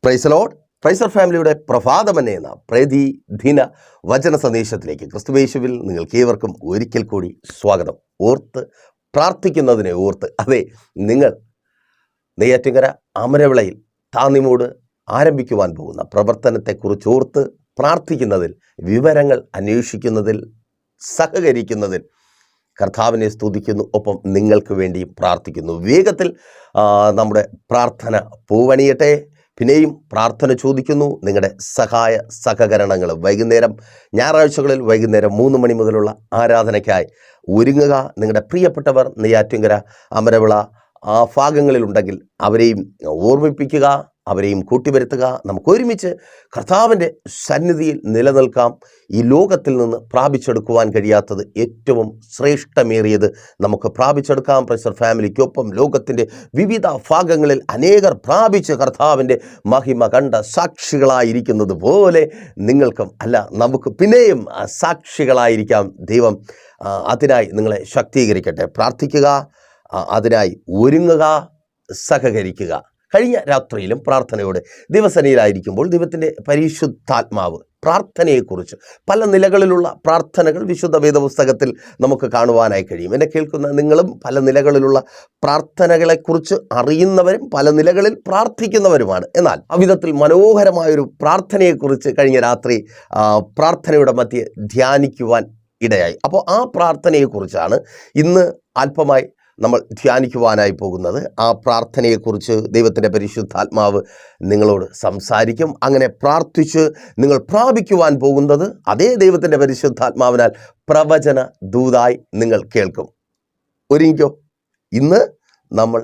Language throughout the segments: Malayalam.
Praise Lord. പ്രൈസർ ഫാമിലിയുടെ പ്രഭാതമന്നെ എന്ന പ്രതിദിന വചന സന്ദേശത്തിലേക്ക് ക്രിസ്തുയേശുവിൽ നിങ്ങൾക്ക് ഏവർക്കും ഒരിക്കൽ കൂടി സ്വാഗതം. ഓർത്ത് പ്രാർത്ഥിക്കുന്നതിനെ ഓർത്ത്, അതെ, നിങ്ങൾ നെയ്യാറ്റിൻകര അമരവിളയിൽ താന്നിമൂട് ആരംഭിക്കുവാൻ പോകുന്ന പ്രവർത്തനത്തെക്കുറിച്ച് ഓർത്ത് പ്രാർത്ഥിക്കുന്നതിൽ, വിവരങ്ങൾ അന്വേഷിക്കുന്നതിൽ, സഹകരിക്കുന്നതിൽ കർത്താവിനെ സ്തുതിക്കുന്നു. ഒപ്പം നിങ്ങൾക്ക് വേണ്ടിയും പ്രാർത്ഥിക്കുന്നു. വേഗത്തിൽ നമ്മുടെ പ്രാർത്ഥന പൂവണിയട്ടെ. പിന്നെയും പ്രാർത്ഥന ചോദിക്കുന്നു. നിങ്ങളുടെ സഹായ സഹകരണങ്ങൾ വൈകുന്നേരം, ഞായറാഴ്ചകളിൽ വൈകുന്നേരം 3 മണി മുതലുള്ള ആരാധനയ്ക്കായി ഒരുങ്ങുക. നിങ്ങളുടെ പ്രിയപ്പെട്ടവർ നെയ്യാറ്റിൻകര അമരവിള ആ ഭാഗങ്ങളിലുണ്ടെങ്കിൽ അവരെയും ഓർമ്മിപ്പിക്കുക, അവരെയും കൂട്ടിവരുത്തുക. നമുക്ക് ഒരുമിച്ച് കർത്താവിൻ്റെ സന്നിധിയിൽ നിലനിൽക്കാം. ഈ ലോകത്തിൽ നിന്ന് പ്രാപിച്ചെടുക്കുവാൻ കഴിയാത്തത് ഏറ്റവും ശ്രേഷ്ഠമേറിയത് നമുക്ക് പ്രാപിച്ചെടുക്കാം. പ്രൈസർ ഫാമിലിക്കൊപ്പം ലോകത്തിൻ്റെ വിവിധ ഭാഗങ്ങളിൽ അനേകർ പ്രാപിച്ച് കർത്താവിൻ്റെ മഹിമ കണ്ട സാക്ഷികളായിരിക്കുന്നത് പോലെ നിങ്ങൾക്കും നമുക്ക് പിന്നെയും സാക്ഷികളായിരിക്കാം. ദൈവം അതിനായി നിങ്ങളെ ശക്തീകരിക്കട്ടെ. പ്രാർത്ഥിക്കുക, അതിനായി ഒരുങ്ങുക, സഹകരിക്കുക. കഴിഞ്ഞ രാത്രിയിലും പ്രാർത്ഥനയോടെ ദിവസനയിലായിരിക്കുമ്പോൾ ദൈവത്തിൻ്റെ പരിശുദ്ധാത്മാവ് പ്രാർത്ഥനയെക്കുറിച്ച് പല നിലകളിലുള്ള പ്രാർത്ഥനകൾ വിശുദ്ധ വേദപുസ്തകത്തിൽ നമുക്ക് കാണുവാനായി കഴിയും. എന്നെ കേൾക്കുന്ന നിങ്ങളും പല നിലകളിലുള്ള പ്രാർത്ഥനകളെക്കുറിച്ച് അറിയുന്നവരും പല നിലകളിൽ പ്രാർത്ഥിക്കുന്നവരുമാണ്. എന്നാൽ അവിധത്തിൽ മനോഹരമായൊരു പ്രാർത്ഥനയെക്കുറിച്ച് കഴിഞ്ഞ രാത്രി പ്രാർത്ഥനയുടെ മധ്യേ ധ്യാനിക്കുവാൻ ഇടയായി. അപ്പോൾ ആ പ്രാർത്ഥനയെക്കുറിച്ചാണ് ഇന്ന് അല്പമായി നമ്മൾ ധ്യാനിക്കുവാനായി പോകുന്നത്. ആ പ്രാർത്ഥനയെക്കുറിച്ച് ദൈവത്തിൻ്റെ പരിശുദ്ധാത്മാവ് നിങ്ങളോട് സംസാരിക്കും. അങ്ങനെ പ്രാർത്ഥിച്ച് നിങ്ങൾ പ്രാപിക്കുവാൻ പോകുന്നത് അതേ ദൈവത്തിൻ്റെ പരിശുദ്ധാത്മാവിനാൽ പ്രവചന ദൂതായി നിങ്ങൾ കേൾക്കും. ഒരുങ്ങിക്കോ, ഇന്ന് നമ്മൾ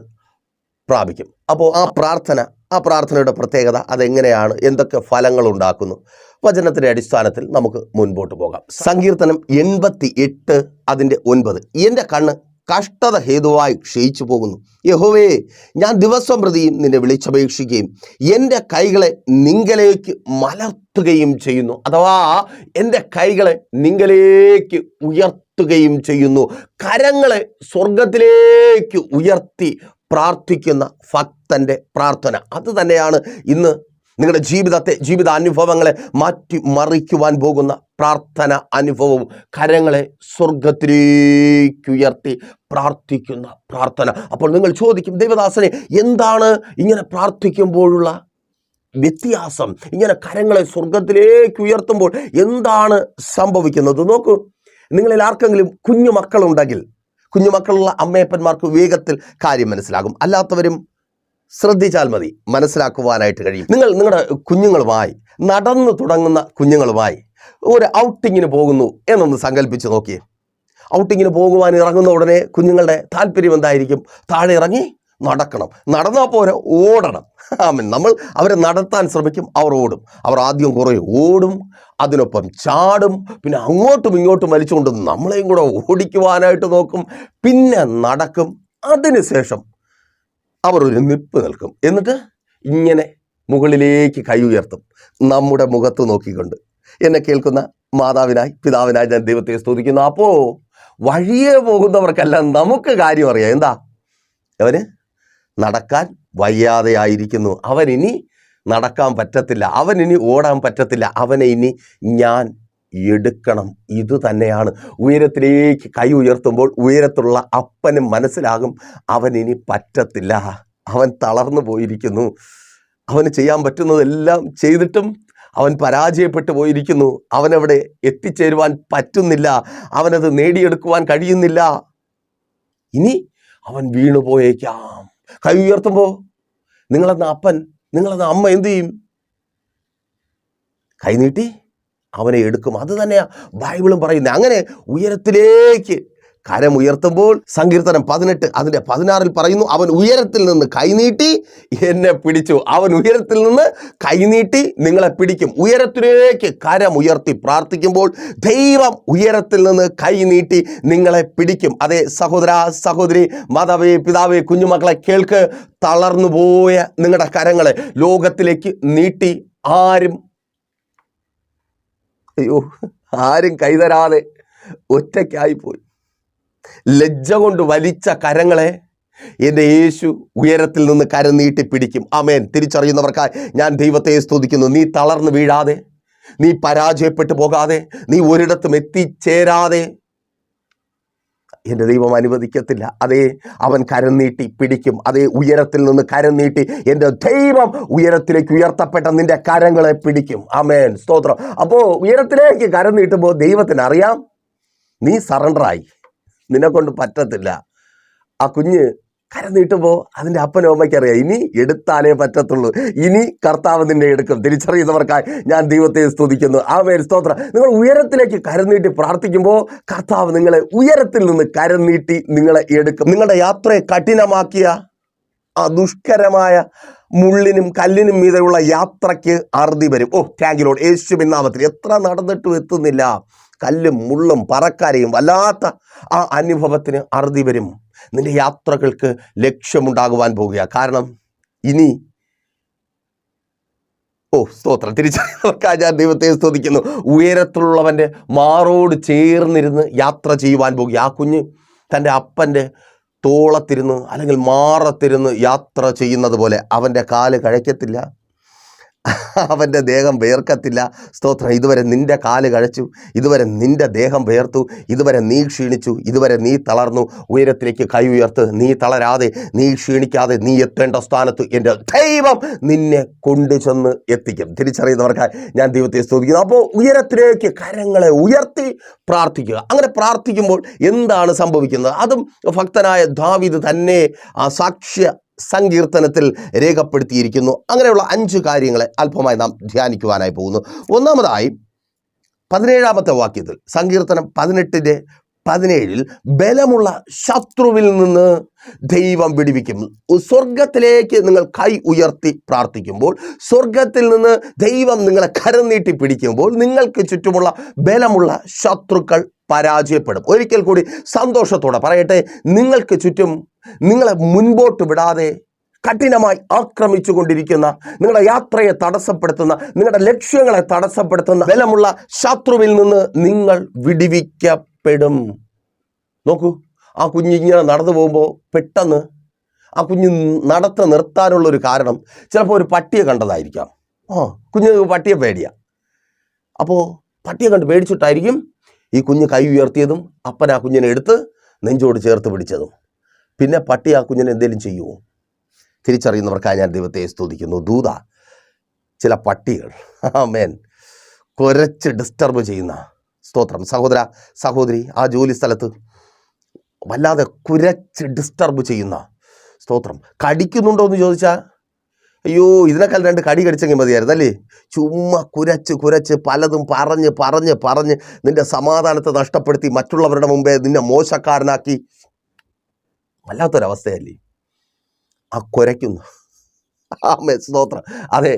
പ്രാപിക്കും. അപ്പോൾ ആ പ്രാർത്ഥനയുടെ പ്രത്യേകത അതെങ്ങനെയാണ്, എന്തൊക്കെ ഫലങ്ങൾ ഉണ്ടാക്കുന്നു, വചനത്തിൻ്റെ അടിസ്ഥാനത്തിൽ നമുക്ക് മുൻപോട്ട് പോകാം. സങ്കീർത്തനം 88 അതിൻ്റെ 9. എൻ്റെ കണ്ണ് കഷ്ടത ഹേതുവായി ക്ഷയിച്ചു പോകുന്നു. യഹോവേ, ഞാൻ ദിവസം പ്രതിയും നിന്നെ വിളിച്ചപേക്ഷിക്കുകയും എൻ്റെ കൈകളെ നിങ്കലേക്ക് മലർത്തുകയും ചെയ്യുന്നു. അഥവാ എൻ്റെ കൈകളെ നിങ്കലേക്ക് ഉയർത്തുകയും ചെയ്യുന്നു. കരങ്ങളെ സ്വർഗത്തിലേക്ക് ഉയർത്തി പ്രാർത്ഥിക്കുന്ന ഭക്തൻ്റെ പ്രാർത്ഥന അത് തന്നെയാണ് ഇന്ന് നിങ്ങളുടെ ജീവിതാനുഭവങ്ങളെ മാറ്റിമറിക്കുവാൻ പോകുന്ന പ്രാർത്ഥന അനുഭവവും. കരങ്ങളെ സ്വർഗത്തിലേക്ക് ഉയർത്തി പ്രാർത്ഥിക്കുന്ന പ്രാർത്ഥന. അപ്പോൾ നിങ്ങൾ ചോദിക്കും, ദൈവദാസനെ, എന്താണ് ഇങ്ങനെ പ്രാർത്ഥിക്കുമ്പോഴുള്ള വ്യത്യാസം? ഇങ്ങനെ കരങ്ങളെ സ്വർഗത്തിലേക്ക് ഉയർത്തുമ്പോൾ എന്താണ് സംഭവിക്കുന്നത്? നോക്കൂ, നിങ്ങളിൽ ആർക്കെങ്കിലും കുഞ്ഞുമക്കളുണ്ടെങ്കിൽ, കുഞ്ഞുമക്കളുള്ള അമ്മയപ്പന്മാർക്ക് വേഗത്തിൽ കാര്യം മനസ്സിലാകും. അല്ലാത്തവരും ശ്രദ്ധിച്ചാൽ മതി, മനസ്സിലാക്കുവാനായിട്ട് കഴിയും. നിങ്ങളുടെ കുഞ്ഞുങ്ങളുമായി, നടന്നു തുടങ്ങുന്ന കുഞ്ഞുങ്ങളുമായി ഒരു ഔട്ടിങ്ങിന് പോകുന്നു എന്നൊന്ന് സങ്കല്പിച്ച് നോക്കിയേ. ഔട്ടിങ്ങിന് പോകുവാൻ ഇറങ്ങുന്ന ഉടനെ കുഞ്ഞുങ്ങളുടെ താല്പര്യം എന്തായിരിക്കും? താഴെ ഇറങ്ങി നടക്കണം, നടന്നാൽ പോരെ, ഓടണം. നമ്മൾ അവരെ നടത്താൻ ശ്രമിക്കും, അവർ ഓടും. അവർ ആദ്യം കുറേ ഓടും, അതിനൊപ്പം ചാടും, പിന്നെ അങ്ങോട്ടും ഇങ്ങോട്ടും വലിച്ചുകൊണ്ട് നമ്മളെയും കൂടെ ഓടിക്കുവാനായിട്ട് നോക്കും, പിന്നെ നടക്കും. അതിനുശേഷം അവർ ഒരു നിപ്പ് നിൽക്കും. എന്നിട്ട് ഇങ്ങനെ മുകളിലേക്ക് കൈ ഉയർത്തും, നമ്മുടെ മുഖത്ത് നോക്കിക്കൊണ്ട്. എന്നെ കേൾക്കുന്ന മാതാവിനായി, പിതാവിനായി ഞാൻ ദൈവത്തെ സ്തുതിക്കുന്നു. അപ്പോൾ വഴിയെ പോകുന്നവർക്കെല്ലാം നമുക്ക് കാര്യം അറിയാം. എന്താ? അവന് നടക്കാൻ വയ്യാതെയായിരിക്കുന്നു, അവനിനി നടക്കാൻ പറ്റത്തില്ല, അവനിനി ഓടാൻ പറ്റത്തില്ല, അവനെ ഇനി ഞാൻ എടുക്കണം. ഇത് തന്നെയാണ് ഉയരത്തിലേക്ക് കൈ ഉയർത്തുമ്പോൾ ഉയരത്തുള്ള അപ്പനും മനസ്സിലാകും അവനിനി പറ്റത്തില്ല, അവൻ തളർന്നു പോയിരിക്കുന്നു, അവന് ചെയ്യാൻ പറ്റുന്നതെല്ലാം ചെയ്തിട്ടും അവൻ പരാജയപ്പെട്ടു പോയിരിക്കുന്നു, അവനവിടെ എത്തിച്ചേരുവാൻ പറ്റുന്നില്ല, അവനത് നേടിയെടുക്കുവാൻ കഴിയുന്നില്ല, ഇനി അവൻ വീണുപോയേക്കാം. കൈ ഉയർത്തുമ്പോൾ നിങ്ങളെന്ന അപ്പൻ, നിങ്ങളെന്ന അമ്മ എന്തു ചെയ്യും? കൈനീട്ടി അവനെ എടുക്കും. അത് തന്നെയാണ് ബൈബിളും പറയുന്നത്. അങ്ങനെ ഉയരത്തിലേക്ക് കരം ഉയർത്തുമ്പോൾ സങ്കീർത്തനം 18 അതിൻ്റെ 16 പറയുന്നു, അവൻ ഉയരത്തിൽ നിന്ന് കൈനീട്ടി എന്നെ പിടിച്ചു. അവൻ ഉയരത്തിൽ നിന്ന് കൈനീട്ടി നിങ്ങളെ പിടിക്കും. ഉയരത്തിലേക്ക് കരം ഉയർത്തി പ്രാർത്ഥിക്കുമ്പോൾ ദൈവം ഉയരത്തിൽ നിന്ന് കൈനീട്ടി നിങ്ങളെ പിടിക്കും. അതേ സഹോദര, സഹോദരി, മാതാവേ, പിതാവേ, കുഞ്ഞുമക്കളെ കേൾക്ക്. തളർന്നു പോയ നിങ്ങളുടെ കരങ്ങളെ ലോകത്തിലേക്ക് നീട്ടി ആരും കൈതരാതെ ഒറ്റയ്ക്കായിപ്പോയി ലജ്ജ കൊണ്ട് വലിച്ച കരങ്ങളെ എൻ്റെ യേശു ഉയരത്തിൽ നിന്ന് കരം നീട്ടി പിടിക്കും. ആമേൻ. തിരിച്ചറിയുന്നവർക്കായി ഞാൻ ദൈവത്തെ സ്തുതിക്കുന്നു. നീ തളർന്നു വീഴാതെ, നീ പരാജയപ്പെട്ടു പോകാതെ, നീ ഒരിടത്തും എത്തിച്ചേരാതെ എൻ്റെ ദൈവം അനുവദിക്കത്തില്ല. അതേ, അവൻ കരം നീട്ടി പിടിക്കും. അതേ, ഉയരത്തിൽ നിന്ന് കരം നീട്ടി എൻ്റെ ദൈവം ഉയരത്തിലേക്ക് ഉയർത്തപ്പെട്ട നിന്റെ കരങ്ങളെ പിടിക്കും. ആമേൻ, സ്തോത്രം. അപ്പോൾ ഉയരത്തിലേക്ക് കരം നീട്ടുമ്പോൾ ദൈവത്തിന് അറിയാം നീ സറണ്ടറായി, നിന്നെ കൊണ്ട് പറ്റത്തില്ല. ആ കുഞ്ഞ് കരം നീട്ടുമ്പോൾ അതിൻ്റെ അപ്പനും അമ്മയ്ക്ക് അറിയാം ഇനി എടുത്താലേ പറ്റത്തുള്ളൂ, ഇനി കർത്താവ് നിന്നെ എടുക്കും. തിരിച്ചറിയുന്നവർക്കായി ഞാൻ ദൈവത്തെ സ്തുതിക്കുന്നു. ആമേൻ, സ്തോത്രം. നിങ്ങൾ ഉയരത്തിലേക്ക് കരം നീട്ടി പ്രാർത്ഥിക്കുമ്പോൾ കർത്താവ് നിങ്ങളെ ഉയരത്തിൽ നിന്ന് കരം നീട്ടി നിങ്ങളെ എടുക്കും. നിങ്ങളുടെ യാത്രയെ കഠിനമാക്കിയ ആ ദുഷ്കരമായ മുള്ളിനും കല്ലിനും മീതെയുള്ള യാത്രയ്ക്ക് അറുതി വരും. Thank you lord. യേശുവിൻ നാമത്തിൽ എത്ര നടന്നിട്ടും എത്തുന്നില്ല, കല്ലും മുള്ളും പറക്കാരെയും വല്ലാത്ത ആ അനുഭവത്തിന് അറുതി വരും. നിന്റെ യാത്രകൾക്ക് ലക്ഷ്യമുണ്ടാകുവാൻ പോകുക. കാരണം ഇനി സ്തോത്രം. തിരിച്ചറിയുന്നവർക്കായി ഞാൻ ദൈവത്തെ സ്തുതിക്കുന്നു. ഉയരത്തിലുള്ളവൻ്റെ മാറോട് ചേർന്നിരുന്ന് യാത്ര ചെയ്യുവാൻ പോകുക. ആ കുഞ്ഞ് തൻ്റെ അപ്പൻ്റെ തോളത്തിരുന്ന് അല്ലെങ്കിൽ മാറത്തിരുന്ന് യാത്ര ചെയ്യുന്നത് പോലെ അവൻ്റെ കാല് കഴയ്ക്കത്തില്ല, അവൻ്റെ ദേഹം വേർക്കത്തില്ല. സ്തോത്രം. ഇതുവരെ നിന്റെ കാല് കഴച്ചു, ഇതുവരെ നിന്റെ ദേഹം വേർത്തു, ഇതുവരെ നീ ക്ഷീണിച്ചു, ഇതുവരെ നീ തളർന്നു. ഉയരത്തിലേക്ക് കൈ ഉയർത്ത്. നീ തളരാതെ, നീ ക്ഷീണിക്കാതെ നീ എത്തേണ്ട സ്ഥാനത്ത് എൻ്റെ ദൈവം നിന്നെ കൊണ്ടുചെന്ന് എത്തിക്കും. തിരിച്ചറിയുന്നവർക്കായി ഞാൻ ദൈവത്തെ സ്തുതിക്കുന്നു. അപ്പോൾ ഉയരത്തിലേക്ക് കരങ്ങളെ ഉയർത്തി പ്രാർത്ഥിക്കുക. അങ്ങനെ പ്രാർത്ഥിക്കുമ്പോൾ എന്താണ് സംഭവിക്കുന്നത്? അതും ഭക്തനായ ദാവീദ് തന്നെ ആ സാക്ഷ്യ സങ്കീർത്തനത്തിൽ രേഖപ്പെടുത്തിയിരിക്കുന്നു. അങ്ങനെയുള്ള 5 കാര്യങ്ങളെ അല്പമായി നാം ധ്യാനിക്കുവാനായി പോകുന്നു. ഒന്നാമതായി 17-ാമത്തെ വാക്യത്തിൽ, സങ്കീർത്തനം 18:17, ബലമുള്ള ശത്രുവിൽ നിന്ന് ദൈവം വിടുവിക്കും. സ്വർഗത്തിലേക്ക് നിങ്ങൾ കൈ ഉയർത്തി പ്രാർത്ഥിക്കുമ്പോൾ, സ്വർഗത്തിൽ നിന്ന് ദൈവം നിങ്ങളെ കരം നീട്ടി പിടിക്കുമ്പോൾ നിങ്ങൾക്ക് ചുറ്റുമുള്ള ബലമുള്ള ശത്രുക്കൾ പരാജയപ്പെടും. ഒരിക്കൽ കൂടി സന്തോഷത്തോടെ പറയട്ടെ, നിങ്ങൾക്ക് ചുറ്റും നിങ്ങളെ മുൻപോട്ട് വിടാതെ കഠിനമായി ആക്രമിച്ചു കൊണ്ടിരിക്കുന്ന, നിങ്ങളുടെ യാത്രയെ തടസ്സപ്പെടുത്തുന്ന, നിങ്ങളുടെ ലക്ഷ്യങ്ങളെ തടസ്സപ്പെടുത്തുന്ന ബലമുള്ള ശത്രുവിൽ നിന്ന് നിങ്ങൾ വിടുവിക്കപ്പെടും. നോക്കൂ, ആ കുഞ്ഞിങ്ങനെ നടന്നു പോകുമ്പോൾ പെട്ടെന്ന് ആ കുഞ്ഞ് നടത്ത നിർത്താനുള്ളൊരു കാരണം ചിലപ്പോൾ ഒരു പട്ടിയെ കണ്ടതായിരിക്കാം. കുഞ്ഞ് പട്ടിയെ പേടിയാണ്. അപ്പോൾ പട്ടിയെ കണ്ട് പേടിച്ചിട്ടായിരിക്കും ഈ കുഞ്ഞ് കൈ ഉയർത്തിയതും അപ്പൻ ആ കുഞ്ഞിനെ എടുത്ത് നെഞ്ചോട് ചേർത്ത് പിടിച്ചതും. പിന്നെ പട്ടി ആ കുഞ്ഞിനെ എന്തെങ്കിലും ചെയ്യുമോ? തിരിച്ചറിയുന്നവർക്കായി ഞാൻ ദൈവത്തെ സ്തുതിക്കുന്നു. ദൂത ചില പട്ടികൾ ആമേൻ കുരച്ച് ഡിസ്റ്റർബ് ചെയ്യുന്ന, സ്തോത്രം. സഹോദര സഹോദരി, ആ ജോലി സ്ഥലത്ത് വല്ലാതെ കുരച്ച് ഡിസ്റ്റർബ് ചെയ്യുന്ന, സ്തോത്രം. കടിക്കുന്നുണ്ടോ എന്ന് ചോദിച്ചാൽ അയ്യോ ഇതിനേക്കാൾ 2 കടി കടിച്ചെങ്കിൽ മതിയായിരുന്നു അല്ലേ? ചുമ്മാ കുരച്ച് പലതും പറഞ്ഞ് നിന്റെ സമാധാനത്തെ നഷ്ടപ്പെടുത്തി മറ്റുള്ളവരുടെ മുമ്പേ നിന്നെ മോശക്കാരനാക്കി വല്ലാത്തൊരവസ്ഥയല്ലേ ആ കുരയ്ക്കുന്നു. ആമേൻ, സ്തോത്രം. അതെ,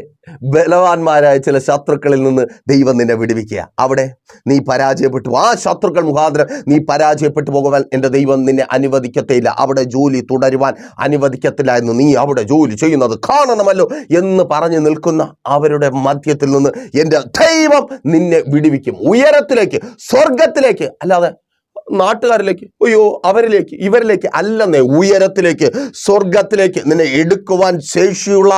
ബലവാന്മാരായ ചില ശത്രുക്കളിൽ നിന്ന് ദൈവം നിന്നെ വിടുവിക്കുക. അവിടെ നീ പരാജയപ്പെട്ടു, ആ ശത്രുക്കൾ മുഖാന്തരം നീ പരാജയപ്പെട്ടു പോകുവാൻ എൻ്റെ ദൈവം നിന്നെ അനുവദിക്കത്തില്ല. അവിടെ ജോലി തുടരുവാൻ അനുവദിക്കത്തില്ല എന്ന് നീ അവിടെ ജോലി ചെയ്യുന്നത് കാണണമല്ലോ എന്ന് പറഞ്ഞു നിൽക്കുന്ന അവരുടെ മധ്യത്തിൽ നിന്ന് എൻ്റെ ദൈവം നിന്നെ വിടുവിക്കും. ഉയരത്തിലേക്ക്, സ്വർഗത്തിലേക്ക്, അല്ലാതെ നാട്ടുകാരിലേക്ക്, അയ്യോ അവരിലേക്ക് ഇവരിലേക്ക് അല്ലെന്നേ, ഉയരത്തിലേക്ക്, സ്വർഗത്തിലേക്ക് നിന്നെ എടുക്കുവാൻ ശേഷിയുള്ള,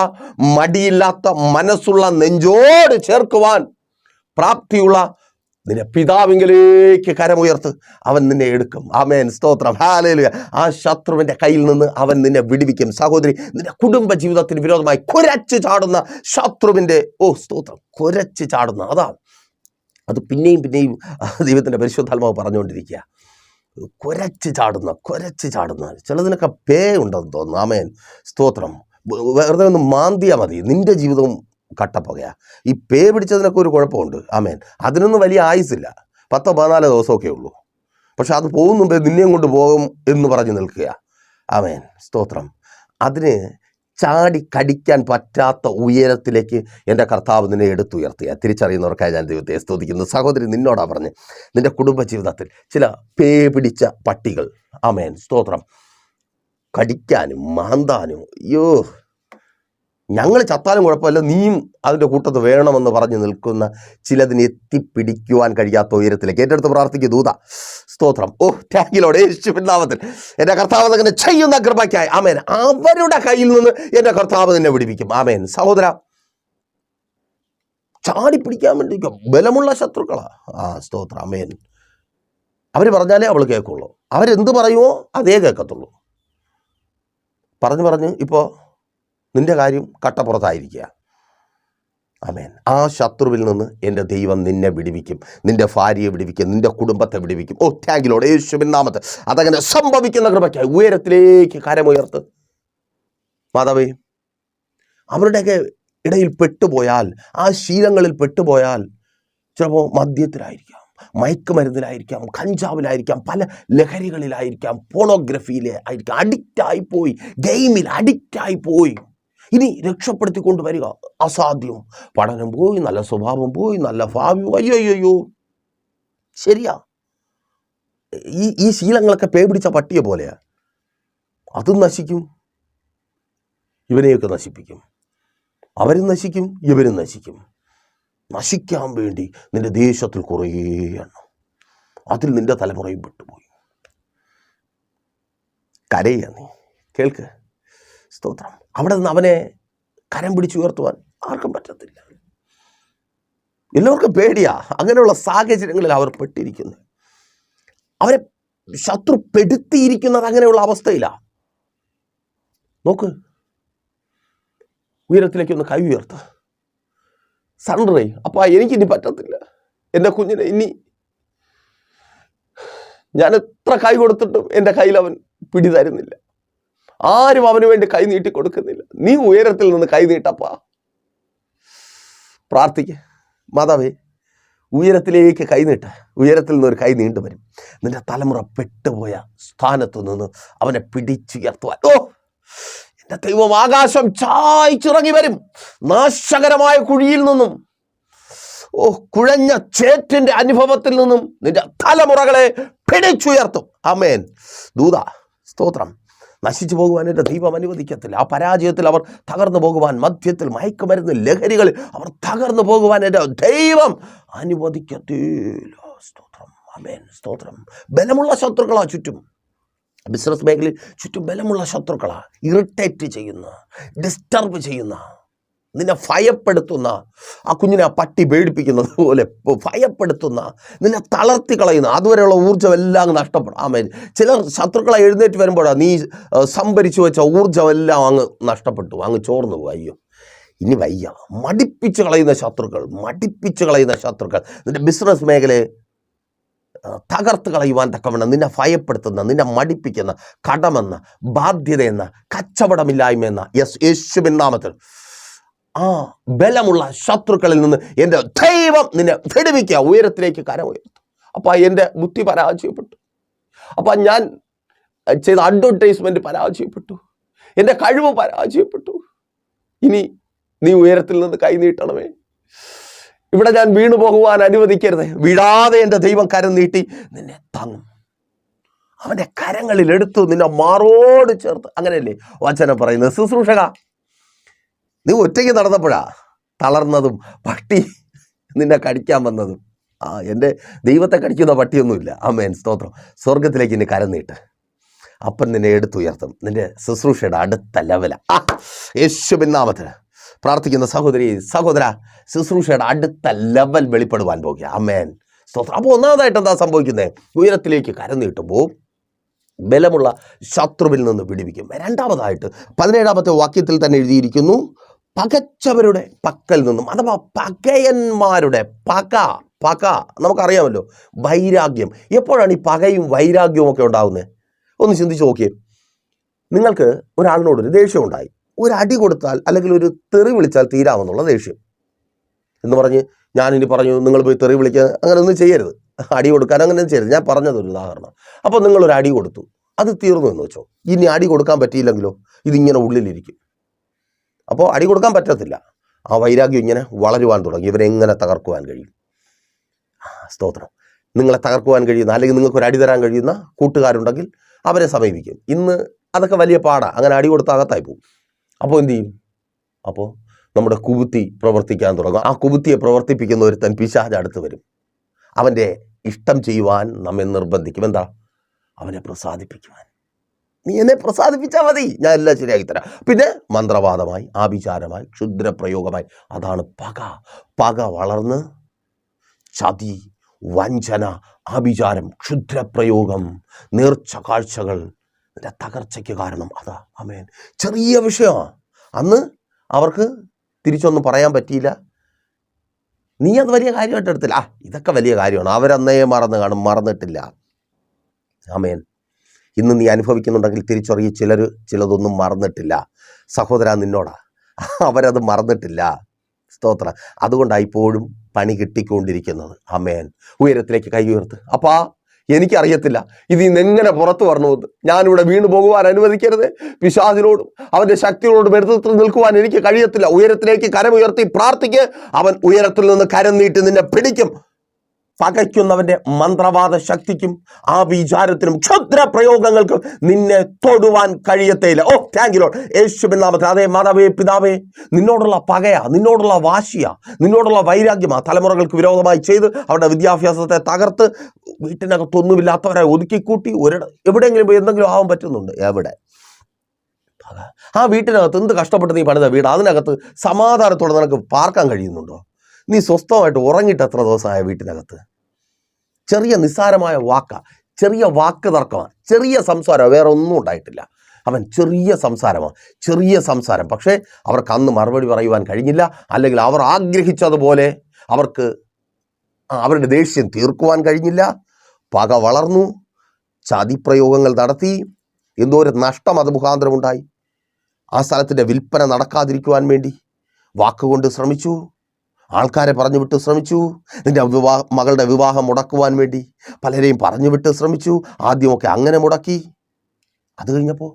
മടിയില്ലാത്ത മനസ്സുള്ള, നെഞ്ചോട് ചേർക്കുവാൻ പ്രാപ്തിയുള്ള നിന്റെ പിതാവിങ്കിലേക്ക് കരമുയർത്ത്. അവൻ നിന്നെ എടുക്കും. ആമേൻ, സ്തോത്രം. ഹല്ലേലൂയ. ആ ശത്രുവിൻ്റെ കയ്യിൽ നിന്ന് അവൻ നിന്നെ വിടുവിക്കും. സഹോദരി, നിന്റെ കുടുംബ ജീവിതത്തിന് വിരോധമായി കുരച്ച് ചാടുന്ന ശത്രുവിൻ്റെ സ്തോത്രം, കുരച്ച് ചാടുന്ന അത് പിന്നെയും ദൈവത്തിൻ്റെ പരിശുദ്ധാത്മാവ് പറഞ്ഞുകൊണ്ടിരിക്കുക. കുരച്ച് ചാടുന്ന ചിലതിനൊക്കെ പേ ഉണ്ടെന്ന് തോന്നുന്നു. ആമേൻ, സ്തോത്രം. വെറുതെ ഒന്ന് മാന്തിയാൽ മതി, നിന്റെ ജീവിതവും കട്ടപ്പുകയാ. ഈ പേ പിടിച്ചതിനൊക്കെ ഒരു കുഴപ്പമുണ്ട്. ആമേൻ, അതിനൊന്നും വലിയ ആയുസില്ല, 10-14 ദിവസമൊക്കെ ഉള്ളൂ. പക്ഷെ അത് പോകും മുമ്പേ നിന്നെയും കൊണ്ട് പോകും എന്ന് പറഞ്ഞ് നിൽക്കുക. ആമേൻ, സ്തോത്രം. അതിന് ചാടി കടിക്കാൻ പറ്റാത്ത ഉയരത്തിലേക്ക് എൻ്റെ കർത്താവ് നിന്നെ എടുത്തുയർത്തിയ. തിരിച്ചറിയുന്നവർക്കായി ഞാൻ ദൈവത്തെ സ്തുതിക്കുന്നു. സഹോദരി, നിന്നോടാ പറഞ്ഞ് നിൻ്റെ കുടുംബജീവിതത്തിൽ ചില പേ പിടിച്ച പട്ടികൾ, ആമേൻ, സ്തോത്രം, കടിക്കാനും മാന്താനും, അയ്യോ ഞങ്ങൾ ചത്താലും കുഴപ്പമില്ല, നീയും അതിൻ്റെ കൂട്ടത്ത് വേണമെന്ന് പറഞ്ഞ് നിൽക്കുന്ന ചിലതിന് എത്തിപ്പിടിക്കുവാൻ കഴിയാത്ത ഉയരത്തിലേക്ക് ഏറ്റെടുത്ത് പ്രാർത്ഥിക്കുക ദൂത. സ്തോത്രം. ഓ ടാങ്കിലോടെ യേശുവിൻ നാമത്തിൽ എൻ്റെ കർത്താവ് അങ്ങനെ ചെയ്യുന്ന കൃപയ്ക്കായി ആമേൻ. അവരുടെ കയ്യിൽ നിന്ന് എൻ്റെ കർത്താവ് നിന്നെ വിടിവിക്കും. ആമേൻ. സഹോദര, ചാടിപ്പിടിക്കാൻ വേണ്ടി ബലമുള്ള ശത്രുക്കളാ. സ്തോത്രം. ആമേൻ. അവർ പറഞ്ഞാലേ അവൾ കേൾക്കുള്ളൂ. അവരെന്ത് പറയുമോ അതേ കേൾക്കത്തുള്ളൂ. പറഞ്ഞ് ഇപ്പോൾ നിന്റെ കാര്യം കട്ടപ്പുറത്തായിരിക്കുക. ആമേൻ. ആ ശത്രുവിൽ നിന്ന് എൻ്റെ ദൈവം നിന്നെ വിടുവിക്കും, നിന്റെ ഭാര്യയെ വിടുവിക്കും, നിന്റെ കുടുംബത്തെ വിടുവിക്കും. ഓ ടാങ്കിലോട് യേശുവിൻ നാമത്തിൽ അതങ്ങനെ സംഭവിക്കുന്ന കൃപയ്ക്കായി ഉയരത്തിലേക്ക് കരമുയർത്ത്. മാതാവേ, അവരുടെയൊക്കെ ഇടയിൽ പെട്ടുപോയാൽ, ആ ശീലങ്ങളിൽ പെട്ടുപോയാൽ, ചിലപ്പോൾ മദ്യത്തിലായിരിക്കാം, മയക്കുമരുന്നിലായിരിക്കാം, കഞ്ചാവിലായിരിക്കാം, പല ലഹരികളിലായിരിക്കാം, പോണോഗ്രഫിയിലായിരിക്കാം, അഡിക്റ്റായിപ്പോയി, ഗെയിമിൽ അഡിക്റ്റായിപ്പോയി. ഇനി രക്ഷപ്പെടുത്തിക്കൊണ്ട് വരിക അസാധ്യം. പഠനം പോയി, നല്ല സ്വഭാവം പോയി, നല്ല ഭാവി. അയ്യോ ശരിയാ. ഈ ശീലങ്ങളൊക്കെ പേ പിടിച്ച പട്ടിയെ പോലെയാ. അതും നശിക്കും, ഇവനെയൊക്കെ നശിപ്പിക്കും. അവരും നശിക്കും, ഇവരും നശിക്കും. നശിക്കാൻ വേണ്ടി നിന്റെ ദേശത്തിൽ കുറേ എണ്ണം, അതിൽ നിന്റെ തലമുറയും പെട്ടുപോയി. കരയാ നീ, കേൾക്ക്. സ്തോത്രം. അവിടെ നിന്ന് അവനെ കരം പിടിച്ചുയർത്തുവാൻ ആർക്കും പറ്റത്തില്ല. എല്ലാവർക്കും പേടിയാ. അങ്ങനെയുള്ള സാഹചര്യങ്ങളിൽ അവർ പെട്ടിരിക്കുന്നത്. അവരെ ശത്രു പെടുത്തിയിരിക്കുന്നത് അങ്ങനെയുള്ള അവസ്ഥയിലാണ്. നോക്ക്, ഉയരത്തിലേക്കൊന്ന് കൈ ഉയർത്ത. സറണ്ടർ. അപ്പം എനിക്കിനി പറ്റത്തില്ല, എൻ്റെ കുഞ്ഞിനെ ഇനി ഞാൻ എത്ര കൈ കൊടുത്തിട്ടും എൻ്റെ കയ്യിൽ അവൻ പിടി തരുന്നില്ല. ആരും അവന് വേണ്ടി കൈ നീട്ടി കൊടുക്കുന്നില്ല. നീ ഉയരത്തിൽ നിന്ന് കൈ നീട്ടപ്പാ. പ്രാർത്ഥിക്ക. മാതാവേ, ഉയരത്തിലേക്ക് കൈ നീട്ട. ഉയരത്തിൽ നിന്നൊരു കൈ നീണ്ടു വരും. നിന്റെ തലമുറ പെട്ടുപോയ സ്ഥാനത്തു നിന്ന് അവനെ പിടിച്ചുയർത്തുവാൻ. ഓ എൻ്റെ ദൈവം ആകാശം ചായ്ച്ചിറങ്ങി വരും. നാശകരമായ കുഴിയിൽ നിന്നും, കുഴഞ്ഞ ചേറ്റിന്റെ അനുഭവത്തിൽ നിന്നും നിന്റെ തലമുറകളെ പിടിച്ചുയർത്തും. ആമേൻ. ദൂത, സ്തോത്രം. നശിച്ചു പോകുവാൻ എൻ്റെ ദൈവം അനുവദിക്കത്തില്ല. ആ പരാജയത്തിൽ അവർ തകർന്നു പോകുവാൻ, മദ്യത്തിൽ, മയക്കുമരുന്ന്, ലഹരികളിൽ അവർ തകർന്നു പോകുവാൻ എൻ്റെ ദൈവം അനുവദിക്കത്തില്ല. സ്തോത്രം. ആമേൻ. സ്തോത്രം. ബലമുള്ള ശത്രുക്കളാ ചുറ്റും. ബിസിനസ് മേഖലയിൽ ചുറ്റും ബലമുള്ള ശത്രുക്കളാ. ഇറിറ്റേറ്റ് ചെയ്യുന്ന, ഡിസ്റ്റർബ് ചെയ്യുന്ന, നിന്നെ ഭയപ്പെടുത്തുന്ന, ആ കുഞ്ഞിനെ ആ പട്ടി പേടിപ്പിക്കുന്നത് പോലെ ഭയപ്പെടുത്തുന്ന, നിന്നെ തളർത്തി കളയുന്ന, അതുവരെയുള്ള ഊർജ്ജം എല്ലാം നഷ്ടപ്പെടും. ആമേൻ. ചിലർ ശത്രുക്കളെ എഴുന്നേറ്റ് വരുമ്പോഴാണ് നീ സംഭരിച്ചു വെച്ച ഊർജ്ജം എല്ലാം അങ്ങ് നഷ്ടപ്പെട്ടു, അങ്ങ് ചോർന്നു പോകും. അയ്യോ ഇനി വയ്യ. മടിപ്പിച്ച് കളയുന്ന ശത്രുക്കൾ നിന്റെ ബിസിനസ് മേഖലയെ തകർത്ത് കളയുവാൻ തക്കവണ്ണം നിന്നെ ഭയപ്പെടുത്തുന്ന, നിന്നെ മടിപ്പിക്കുന്ന, കടമെന്ന, ബാധ്യതയെന്ന, കച്ചവടമില്ലായ്മ, യേശുവിൻ നാമത്തിൽ ആ ബലമുള്ള ശത്രുക്കളിൽ നിന്ന് എൻ്റെ ദൈവം നിന്നെ വിടുവിക്കുക. ഉയരത്തിലേക്ക് കരമുയർത്തും. അപ്പം എൻ്റെ ബുദ്ധി പരാജയപ്പെട്ടു, അപ്പം ഞാൻ ചെയ്ത അഡ്വർടൈസ്മെൻറ്റ് പരാജയപ്പെട്ടു, എൻ്റെ കഴിവ് പരാജയപ്പെട്ടു. ഇനി നീ ഉയരത്തിൽ നിന്ന് കൈ നീട്ടണമേ. ഇവിടെ ഞാൻ വീണു പോകുവാൻ അനുവദിക്കരുത്. വീഴാതെ എൻ്റെ ദൈവം കരം നീട്ടി നിന്നെ താങ്ങും. അവൻ്റെ കരങ്ങളിൽ എടുത്തു നിന്നെ മാറോട് ചേർത്ത്. അങ്ങനെയല്ലേ വചനം പറയുന്നത്? ശുശ്രൂഷക, നീ ഒറ്റയ്ക്ക് നടന്നപ്പോഴാ തളർന്നതും പട്ടി നിന്നെ കടിക്കാൻ വന്നതും. എൻ്റെ ദൈവത്തെ കടിക്കുന്ന പട്ടിയൊന്നുമില്ല. ആമേൻ. സ്തോത്രം. സ്വർഗത്തിലേക്ക് നിന്നെ കരം നീട്ട്. അപ്പൻ നിന്നെ എടുത്തുയർത്തും. നിന്റെ ശുശ്രൂഷയുടെ അടുത്ത ലെവലാ. യേശുവിൻ നാമത്തിൽ പ്രാർത്ഥിക്കുന്ന സഹോദര, ശുശ്രൂഷയുടെ അടുത്ത ലെവൽ വെളിപ്പെടുവാൻ പോകുക. ആമേൻ. സ്തോത്രം. അപ്പോൾ ഒന്നാമതായിട്ട് എന്താ സംഭവിക്കുന്നത്? ഉയരത്തിലേക്ക് കരം നീട്ടുമ്പോൾ ബലമുള്ള ശത്രുവിൽ നിന്ന് വിടുവിക്കും. രണ്ടാമതായിട്ട് 17-ാമത്തെ വാക്യത്തിൽ തന്നെ എഴുതിയിരിക്കുന്നു, പകച്ചവരുടെ പക്കൽ നിന്നും, അഥവാ പകയന്മാരുടെ പക നമുക്കറിയാമല്ലോ, വൈരാഗ്യം. എപ്പോഴാണ് ഈ പകയും വൈരാഗ്യവും ഒക്കെ ഉണ്ടാകുന്നത്? ഒന്ന് ചിന്തിച്ച് നോക്കിയേ. നിങ്ങൾക്ക് ഒരാളിനോടൊരു ദേഷ്യം ഉണ്ടായി. ഒരു അടി കൊടുത്താൽ അല്ലെങ്കിൽ ഒരു തെറി വിളിച്ചാൽ തീരാമെന്നുള്ള ദേഷ്യം എന്ന് പറഞ്ഞ് ഞാനിനി പറഞ്ഞു നിങ്ങൾ പോയി തെറി വിളിക്കാൻ അങ്ങനെ ഒന്നും ചെയ്യരുത്, അടി കൊടുക്കാൻ അങ്ങനെ ഒന്നും ചെയ്യരുത്. ഞാൻ പറഞ്ഞതൊരു ഉദാഹരണം. അപ്പോൾ നിങ്ങളൊരു അടി കൊടുത്തു, അത് തീർന്നു എന്ന് വെച്ചോ. ഇനി അടി കൊടുക്കാൻ പറ്റിയില്ലെങ്കിലോ? ഇതിങ്ങനെ ഉള്ളിലിരിക്കും. അപ്പോൾ അടി കൊടുക്കാൻ പറ്റത്തില്ല. ആ വൈരാഗ്യം ഇങ്ങനെ വളരുവാൻ തുടങ്ങി. ഇവരെങ്ങനെ തകർക്കുവാൻ കഴിയും? സ്തോത്രം. നിങ്ങളെ തകർക്കുവാൻ കഴിയുന്ന, അല്ലെങ്കിൽ നിങ്ങൾക്ക് ഒരു അടി തരാൻ കഴിയുന്ന കൂട്ടുകാരുണ്ടെങ്കിൽ അവരെ സമീപിക്കും. ഇന്ന് അതൊക്കെ വലിയ പാടാണ്. അങ്ങനെ അടി കൊടുത്താൽ അകത്തായി പോകും. അപ്പോൾ എന്ത് ചെയ്യും? അപ്പോൾ നമ്മുടെ കുബുദ്ധി പ്രവർത്തിക്കാൻ തുടങ്ങും. ആ കുബുദ്ധിയെ പ്രവർത്തിപ്പിക്കുന്ന ഒരുത്തൻ പിശാച് അടുത്ത് വരും. അവൻ്റെ ഇഷ്ടം ചെയ്യുവാൻ നമ്മെ നിർബന്ധിക്കും. എന്താ? അവനെ പ്രസാദിപ്പിക്കുവാൻ. നീ എന്നെ പ്രസാദിപ്പിച്ചാൽ മതി, ഞാൻ എല്ലാം ശരിയാക്കി തരാം. പിന്നെ മന്ത്രവാദമായി, ആഭിചാരമായി, ക്ഷുദ്രപ്രയോഗമായി. അതാണ് പക. പക വളർന്ന് ചതി, വഞ്ചന, ആഭിചാരം, ക്ഷുദ്രപ്രയോഗം, നേർച്ച കാഴ്ചകൾ, ഇതിൻ്റെ തകർച്ചയ്ക്ക് കാരണം അതാ. ആമേൻ. ചെറിയ വിഷയമാണ്. അന്ന് അവർക്ക് തിരിച്ചൊന്നും പറയാൻ പറ്റിയില്ല. നീ അത് വലിയ കാര്യമായിട്ട് എടുത്തില്ല. ഇതൊക്കെ വലിയ കാര്യമാണ്. അവരന്നേ മറന്നു കാണും, മറന്നിട്ടില്ല. ആമേൻ. ഇന്ന് നീ അനുഭവിക്കുന്നുണ്ടെങ്കിൽ തിരിച്ചറിയ, ചിലതൊന്നും മറന്നിട്ടില്ല. സഹോദര, നിന്നോടാ, അവരത് മറന്നിട്ടില്ല. സ്തോത്രം. അതുകൊണ്ടാണ് ഇപ്പോഴും പണി കിട്ടിക്കൊണ്ടിരിക്കുന്നത്. ആമേൻ. ഉയരത്തിലേക്ക് കൈ ഉയർത്ത്. അപ്പാ, എനിക്കറിയത്തില്ല ഇതിൽ നിന്ന് എങ്ങനെ പുറത്തു വരണമെന്ന്. ഞാനിവിടെ വീണു പോകുവാൻ അനുവദിക്കരുത്. പിശാചിനോടും അവൻ്റെ ശക്തിയോടും എതിർത്ത് നിൽക്കുവാൻ എനിക്ക് കഴിയത്തില്ല. ഉയരത്തിലേക്ക് കരമുയർത്തി പ്രാർത്ഥിക്ക്. അവൻ ഉയരത്തിൽ നിന്ന് കരം നീട്ടി നിന്നെ പിടിക്കും. പകയ്ക്കുന്നവൻ്റെ മന്ത്രവാദ ശക്തിക്കും ആഭിചാരത്തിനും ക്ഷുദ്രപ്രയോഗങ്ങൾക്കും നിന്നെ തൊടുവാൻ കഴിയത്തേയില്ല. Thank you lord. യേശുവിൻ നാമത്തിൽ. അതേ മാതാവേ, പിതാവേ, നിന്നോടുള്ള പകയാ, നിന്നോടുള്ള വാശിയാ, നിന്നോടുള്ള വൈരാഗ്യമാ തലമുറകൾക്ക് വിരോധമായി ചെയ്ത് അവരുടെ വിദ്യാഭ്യാസത്തെ തകർത്ത് വീട്ടിനകത്തൊന്നുമില്ലാത്തവരെ ഒതുക്കിക്കൂട്ടി എവിടെയെങ്കിലും പോയി എന്തെങ്കിലും ആവാൻ പറ്റുന്നുണ്ട്. എവിടെ? ആ വീട്ടിനകത്ത് എന്ത് കഷ്ടപ്പെട്ട് നീ പണിത വീട്, അതിനകത്ത് സമാധാനത്തോടെ നിനക്ക് പാർക്കാൻ കഴിയുന്നുണ്ടോ? നീ സ്വസ്ഥമായിട്ട് ഉറങ്ങിയിട്ട് എത്ര ദിവസമായ വീട്ടിനകത്ത്? ചെറിയ നിസ്സാരമായ ചെറിയ വാക്ക് തർക്കമാണ്, ചെറിയ സംസാരമാണ്, വേറെ ഒന്നും ഉണ്ടായിട്ടില്ല. അവൻ ചെറിയ സംസാരം. പക്ഷേ അവർക്ക് അന്ന് മറുപടി പറയുവാൻ കഴിഞ്ഞില്ല. അല്ലെങ്കിൽ അവർ ആഗ്രഹിച്ചതുപോലെ അവർക്ക് അവരുടെ ദേഷ്യം തീർക്കുവാൻ കഴിഞ്ഞില്ല. പക വളർന്നു, ചതിപ്രയോഗങ്ങൾ നടത്തി. എന്തോ ഒരു നഷ്ടം അത് മുഖാന്തരമുണ്ടായി. ആ സ്ഥലത്തിൻ്റെ വിൽപ്പന നടക്കാതിരിക്കുവാൻ വേണ്ടി വാക്കുകൊണ്ട് ശ്രമിച്ചു, ആൾക്കാരെ പറഞ്ഞു വിട്ട് ശ്രമിച്ചു. നിൻ്റെ മകളുടെ വിവാഹം മുടക്കുവാൻ വേണ്ടി പലരെയും പറഞ്ഞു വിട്ട് ശ്രമിച്ചു. ആദ്യമൊക്കെ അങ്ങനെ മുടക്കി. അത് കഴിഞ്ഞപ്പോൾ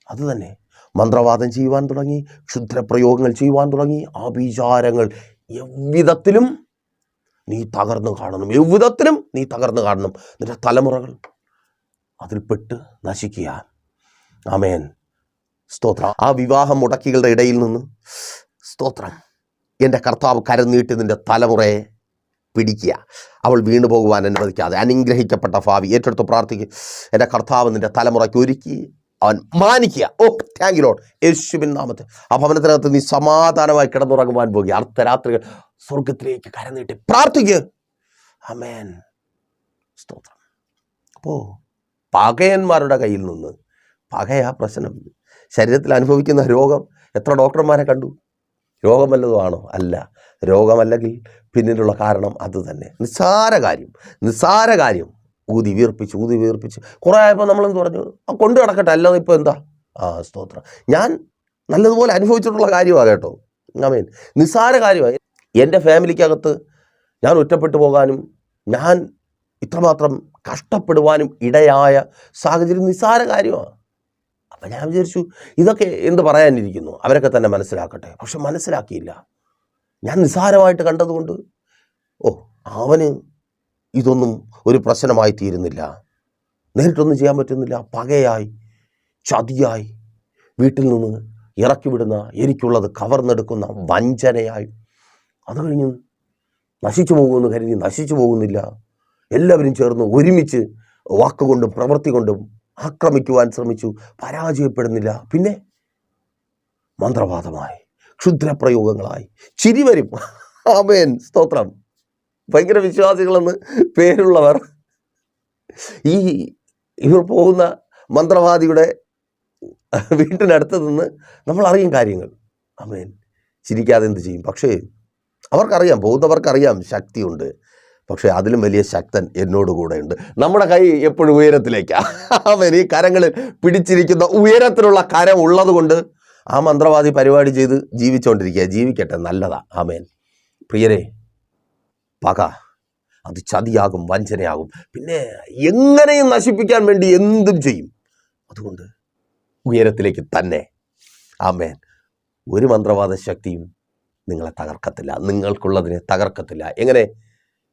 അത് തന്നെ മന്ത്രവാദം ചെയ്യുവാൻ തുടങ്ങി, ക്ഷുദ്രപ്രയോഗങ്ങൾ ചെയ്യുവാൻ തുടങ്ങി, ആഭിചാരങ്ങൾ. എவ்விധത്തിലും നീ തകർന്നു കാണണം. നിന്റെ തലമുറകൾ അതിൽപ്പെട്ട് നശിക്കുക. ആമേൻ. സ്തോത്രം. ആ വിവാഹം മുടക്കികളുടെ ഇടയിൽ നിന്ന് സ്തോത്രം, എൻ്റെ കർത്താവ് കരം നീട്ടി നിൻ്റെ തലമുറയെ പിടിക്കുക. അവൾ വീണു പോകുവാൻ അനുവദിക്കാതെ. അനുഗ്രഹിക്കപ്പെട്ട ഭാവി ഏറ്റെടുത്ത് പ്രാർത്ഥിക്കുക. എൻ്റെ കർത്താവ് നിൻ്റെ തലമുറയ്ക്ക് ഒരുക്കി അവൻ മാനിക്കുക. Thank you lord. യേശുവിൻ നാമത്തിൽ. ആ ഭവനത്തിനകത്ത് നീ സമാധാനമായി കിടന്നുറങ്ങുവാൻ പോകുക. അർദ്ധരാത്രികൾ സ്വർഗത്തിലേക്ക് കരം നീട്ടി പ്രാർത്ഥിക്കുക. ആമേൻ. സ്തോത്രം. അപ്പോൾ പകയന്മാരുടെ കയ്യിൽ നിന്ന്, പകയാ പ്രശ്നം. ശരീരത്തിൽ അനുഭവിക്കുന്ന രോഗം എത്ര ഡോക്ടർമാരെ കണ്ടു? രോഗം വല്ലതുമാണോ? അല്ല. രോഗമല്ലെങ്കിൽ പിന്നിലുള്ള കാരണം അത് തന്നെ. നിസ്സാര കാര്യം ഊതി വീർപ്പിച്ച് കുറേ ആയപ്പോൾ നമ്മളെന്ത് പറഞ്ഞു? കൊണ്ടു കിടക്കട്ടെ, അല്ലാതെ ഇപ്പോൾ എന്താ? സ്തോത്രം. ഞാൻ നല്ലതുപോലെ അനുഭവിച്ചിട്ടുള്ള കാര്യമാണ് കേട്ടോ. ആമേൻ. നിസ്സാര കാര്യമായി. എൻ്റെ ഫാമിലിക്കകത്ത് ഞാൻ ഒറ്റപ്പെട്ടു പോകാനും ഞാൻ ഇത്രമാത്രം കഷ്ടപ്പെടുവാനും ഇടയായ സാഹചര്യം നിസ്സാര കാര്യമാണ്. അപ്പം ഞാൻ വിചാരിച്ചു ഇതൊക്കെ എന്ത് പറയാനിരിക്കുന്നു, അവരൊക്കെ തന്നെ മനസ്സിലാക്കട്ടെ. പക്ഷെ മനസ്സിലാക്കിയില്ല. ഞാൻ നിസ്സാരമായിട്ട് കണ്ടതുകൊണ്ട് അവന് ഇതൊന്നും ഒരു പ്രശ്നമായി തീരുന്നില്ല. നേരിട്ടൊന്നും ചെയ്യാൻ പറ്റുന്നില്ല. പകയായി, ചതിയായി, വീട്ടിൽ നിന്ന് ഇറക്കി വിടുന്ന, എനിക്കുള്ളത് കവർന്നെടുക്കുന്ന വഞ്ചനയായി. അത് കഴിഞ്ഞ് നശിച്ചു പോകുമെന്ന് കരുതി നശിച്ചു പോകുന്നില്ല. എല്ലാവരും ചേർന്ന് ഒരുമിച്ച് വാക്കുകൊണ്ടും പ്രവൃത്തി കൊണ്ടും ആക്രമിക്കുവാൻ ശ്രമിച്ചു, പരാജയപ്പെടുന്നില്ല. പിന്നെ മന്ത്രവാദമായി, ക്ഷുദ്രപ്രയോഗങ്ങളായി. ചിരി വരും. ആമേൻ. സ്തോത്രം. ഭയങ്കര വിശ്വാസികളെന്ന് പേരുള്ളവർ ഇവർ പോകുന്ന മന്ത്രവാദിയുടെ വീട്ടിനടുത്ത് നിന്ന് നമ്മൾ അറിയും കാര്യങ്ങൾ. ആമേൻ. ചിരിക്കാതെ എന്ത് ചെയ്യും? പക്ഷേ അവർക്കറിയാം, പോകുന്നവർക്കറിയാം ശക്തിയുണ്ട്. പക്ഷേ അതിലും വലിയ ശക്തൻ എന്നോട് കൂടെ ഉണ്ട്. നമ്മുടെ കൈ എപ്പോഴും ഉയരത്തിലേക്കാണ്. അവൻ ഈ കരങ്ങളിൽ പിടിച്ചിരിക്കുന്ന ഉയരത്തിലുള്ള കരം ഉള്ളത് കൊണ്ട് ആ മന്ത്രവാദി പരിപാടി ചെയ്ത് ജീവിച്ചുകൊണ്ടിരിക്കുക. ജീവിക്കട്ടെ, നല്ലതാ. ആമേൻ. പ്രിയരെ, പക അത് ചതിയാകും, വഞ്ചനയാകും. പിന്നെ എങ്ങനെയും നശിപ്പിക്കാൻ വേണ്ടി എന്തും ചെയ്യും. അതുകൊണ്ട് ഉയരത്തിലേക്ക് തന്നെ. ആമേൻ. ഒരു മന്ത്രവാദ ശക്തിയും നിങ്ങളെ തകർക്കത്തില്ല, നിങ്ങൾക്കുള്ളതിനെ തകർക്കത്തില്ല. എങ്ങനെ?